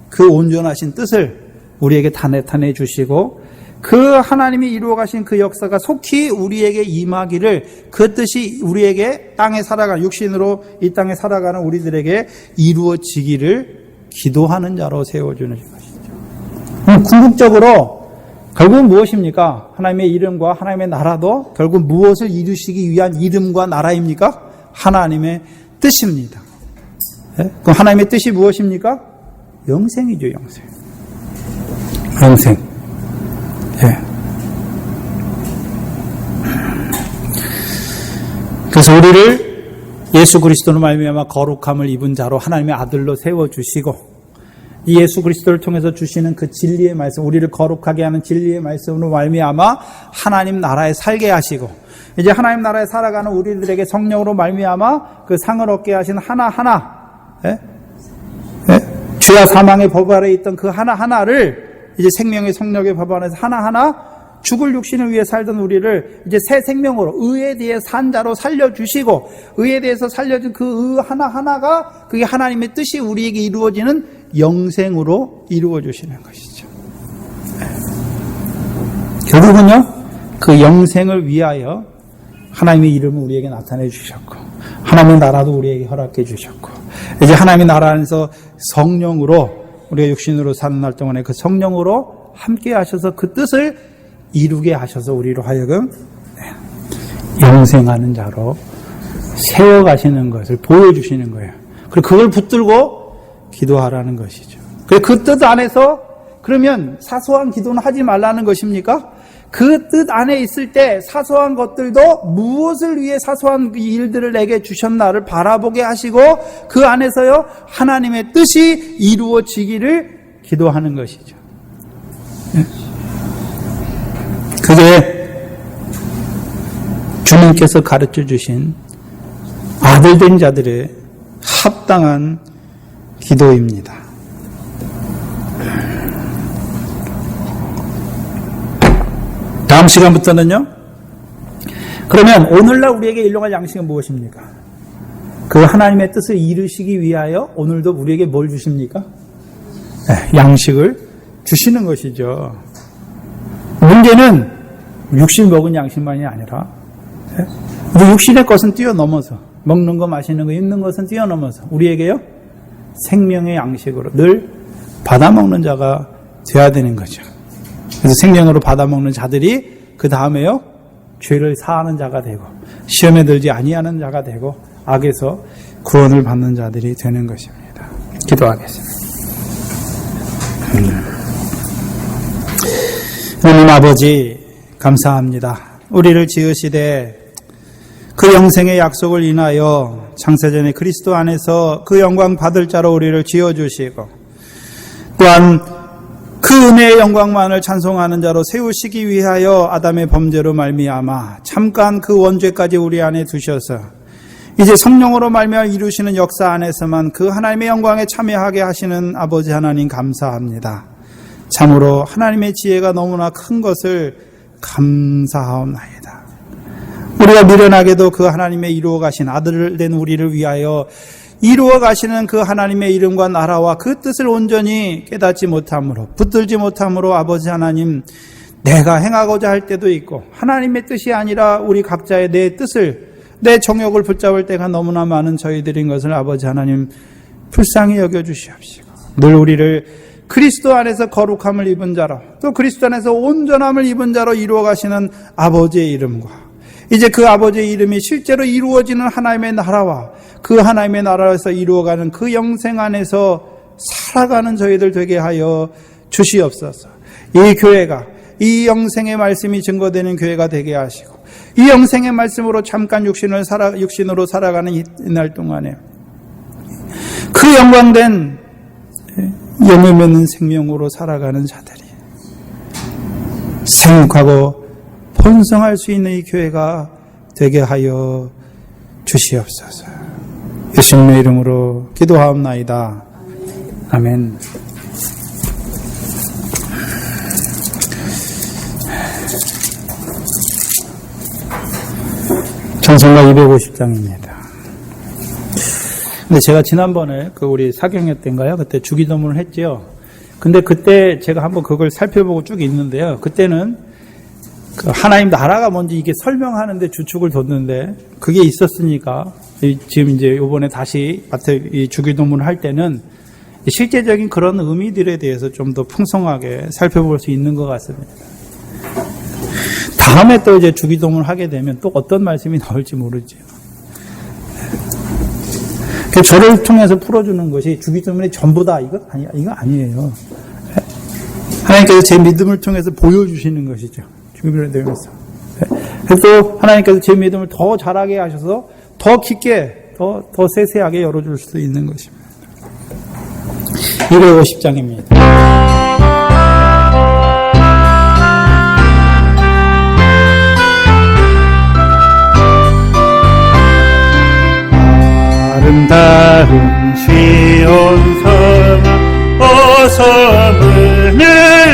그 온전하신 뜻을 우리에게 다 나타내 주시고, 그 하나님이 이루어 가신 그 역사가 속히 우리에게 임하기를, 그 뜻이 우리에게 땅에 살아가는, 육신으로 이 땅에 살아가는 우리들에게 이루어지기를 기도하는 자로 세워주는 것이죠. 궁극적으로 결국은 무엇입니까? 하나님의 이름과 하나님의 나라도 결국 무엇을 이루시기 위한 이름과 나라입니까? 하나님의 뜻입니다. 네? 그럼 하나님의 뜻이 무엇입니까? 영생이죠, 영생. 영생. 네. 그래서 우리를 예수 그리스도로 말미암아 거룩함을 입은 자로 하나님의 아들로 세워주시고, 이 예수 그리스도를 통해서 주시는 그 진리의 말씀, 우리를 거룩하게 하는 진리의 말씀으로 말미암아 하나님 나라에 살게 하시고, 이제 하나님 나라에 살아가는 우리들에게 성령으로 말미암아 그 상을 얻게 하신 하나하나, 죄와 사망의 법 아래 있던 그 하나하나를 이제 생명의 성령의 법 안에서 하나하나 죽을 육신을 위해 살던 우리를 이제 새 생명으로 의에 대해 산 자로 살려주시고, 의에 대해서 살려준 그 의 하나하나가 그게 하나님의 뜻이 우리에게 이루어지는 영생으로 이루어주시는 것이죠. 결국은요, 그 영생을 위하여 하나님의 이름을 우리에게 나타내 주셨고, 하나님의 나라도 우리에게 허락해 주셨고, 이제 하나님의 나라 안에서 성령으로 우리가 육신으로 사는 날 동안에 그 성령으로 함께 하셔서 그 뜻을 이루게 하셔서 우리로 하여금 영생하는 자로 세워가시는 것을 보여주시는 거예요. 그리고 그걸 붙들고 기도하라는 것이죠. 그 뜻 안에서 그러면 사소한 기도는 하지 말라는 것입니까? 그 뜻 안에 있을 때 사소한 것들도 무엇을 위해 사소한 일들을 내게 주셨나를 바라보게 하시고, 그 안에서요 하나님의 뜻이 이루어지기를 기도하는 것이죠. 그게 주님께서 가르쳐 주신 아들된 자들의 합당한 기도입니다. 다음 시간부터는요, 그러면 오늘날 우리에게 일용할 양식은 무엇입니까? 그 하나님의 뜻을 이루시기 위하여 오늘도 우리에게 뭘 주십니까? 양식을 주시는 것이죠. 문제는 육신 먹은 양식만이 아니라 육신의 것은 뛰어넘어서, 먹는 거, 마시는 거, 입는 것은 뛰어넘어서 우리에게요 생명의 양식으로 늘 받아먹는 자가 되어야 되는 거죠. 그래서 생명으로 받아먹는 자들이 그 다음에요 죄를 사하는 자가 되고, 시험에 들지 아니하는 자가 되고, 악에서 구원을 받는 자들이 되는 것입니다. 기도하겠습니다. 하나님 아버지, 감사합니다. 우리를 지으시되 그 영생의 약속을 인하여 창세전에 그리스도 안에서 그 영광 받을 자로 우리를 지어주시고, 또한 그 은혜의 영광만을 찬송하는 자로 세우시기 위하여 아담의 범죄로 말미암아 잠깐 그 원죄까지 우리 안에 두셔서 이제 성령으로 말미암아 이루시는 역사 안에서만 그 하나님의 영광에 참여하게 하시는 아버지 하나님 감사합니다. 참으로 하나님의 지혜가 너무나 큰 것을 감사하옵나이다. 우리가 미련하게도 그 하나님의 이루어 가신 아들 된 우리를 위하여 이루어 가시는 그 하나님의 이름과 나라와 그 뜻을 온전히 깨닫지 못함으로, 붙들지 못함으로 아버지 하나님, 내가 행하고자 할 때도 있고 하나님의 뜻이 아니라 우리 각자의 내 뜻을, 내 정욕을 붙잡을 때가 너무나 많은 저희들인 것을 아버지 하나님 불쌍히 여겨주시옵시고, 늘 우리를 그리스도 안에서 거룩함을 입은 자로, 또 그리스도 안에서 온전함을 입은 자로 이루어 가시는 아버지의 이름과, 이제 그 아버지의 이름이 실제로 이루어지는 하나님의 나라와 그 하나님의 나라에서 이루어가는 그 영생 안에서 살아가는 저희들 되게 하여 주시옵소서. 이 교회가 이 영생의 말씀이 증거되는 교회가 되게 하시고, 이 영생의 말씀으로 잠깐 육신으로 살아가는 이날 동안에 그 영광된 영을 맺는 생명으로 살아가는 자들이 생육하고 번성할 수 있는 이 교회가 되게 하여 주시옵소서. 예수님의 이름으로 기도하옵나이다. 아멘. 찬송가 250장입니다. 근데 제가 지난번에 우리 사경회 때인가요? 그때 주기도문을 했죠. 근데 그때 제가 한번 그걸 살펴보고 쭉 있는데요. 그때는 하나님 나라가 뭔지 이게 설명하는데 주축을 뒀는데 그게 있었으니까 지금 이제 이번에 다시 이 주기도문을 할 때는 실제적인 그런 의미들에 대해서 좀 더 풍성하게 살펴볼 수 있는 것 같습니다. 다음에 또 이제 주기도문을 하게 되면 또 어떤 말씀이 나올지 모르죠. 저를 통해서 풀어주는 것이 주기도문이 전부다. 이거 아니에요. 하나님께서 제 믿음을 통해서 보여주시는 것이죠. 주기도문을 되면서. 또 하나님께서 제 믿음을 더 잘하게 하셔서 더 깊게, 더 세세하게 열어줄 수 있는 것입니다. 250장입니다. 아름다운 시온성아 어서 문을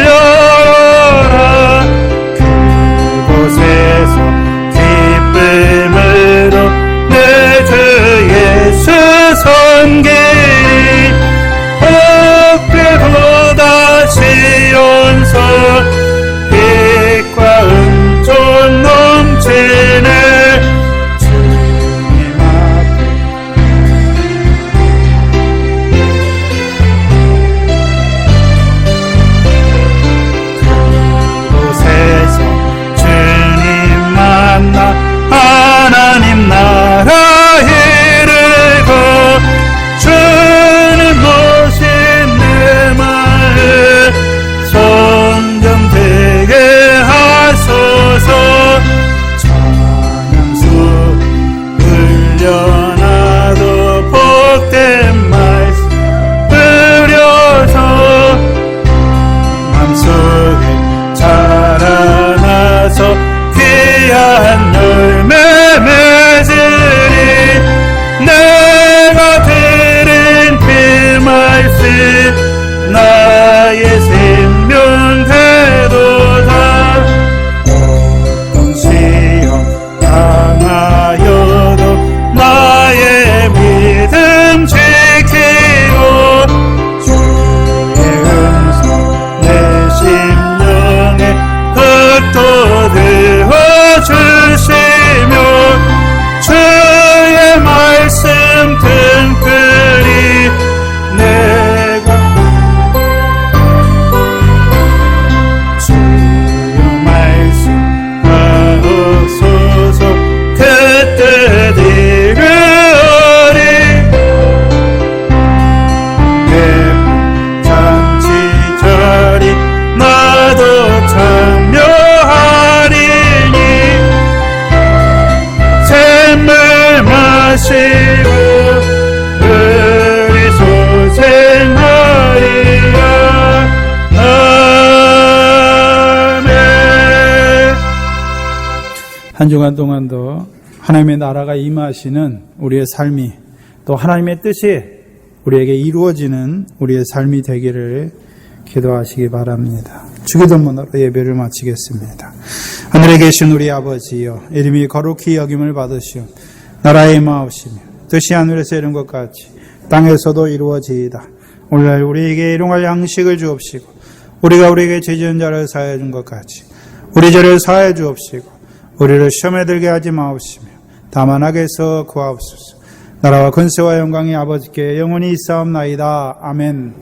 열어라. 그곳에서 기쁨으로 내 주 예수 섬기리. 복되도다 시온성 빛과 은총 넘치네. 하나님 나라에 이르고 주님 모신 내 마음 선정되게 하소서. 찬양수 울려나도 복된 말씀 들려서 맘속에 자라나서 귀한 열매 맺으리. 내가 들은 그 말씀 나의 생명 되도다. 어떤 시험 당하여도 나의 믿음 지키고 주의 음성 내 심령에 흩어되어 주시며 주의 말씀 든든히 내가 주의 말씀 하옵소서. 그때 이르리 잔치절이 나도 참여하리니. 샘물 마시고 의리소생하리라. 아멘. 한 주간 동안도 하나님의 나라가 임하시는 우리의 삶이, 또 하나님의 뜻이 우리에게 이루어지는 우리의 삶이 되기를 기도하시기 바랍니다. 주기도문으로 예배를 마치겠습니다. 하늘에 계신 우리 아버지여, 이름이 거룩히 여김을 받으시오. 나라의 임하옵시며 뜻이 하늘에서 이룬 것 같이 땅에서도 이루어지이다. 오늘날 우리에게 일용할 양식을 주옵시고, 우리가 우리에게 죄 지은 자를 사하여 준 것 같이 우리 죄를 사하여 주옵시고, 우리를 시험에 들게 하지 마옵시며 다만 악에서 구하옵소서. 나라와 권세와 영광이 아버지께 영원히 있사옵나이다. 아멘.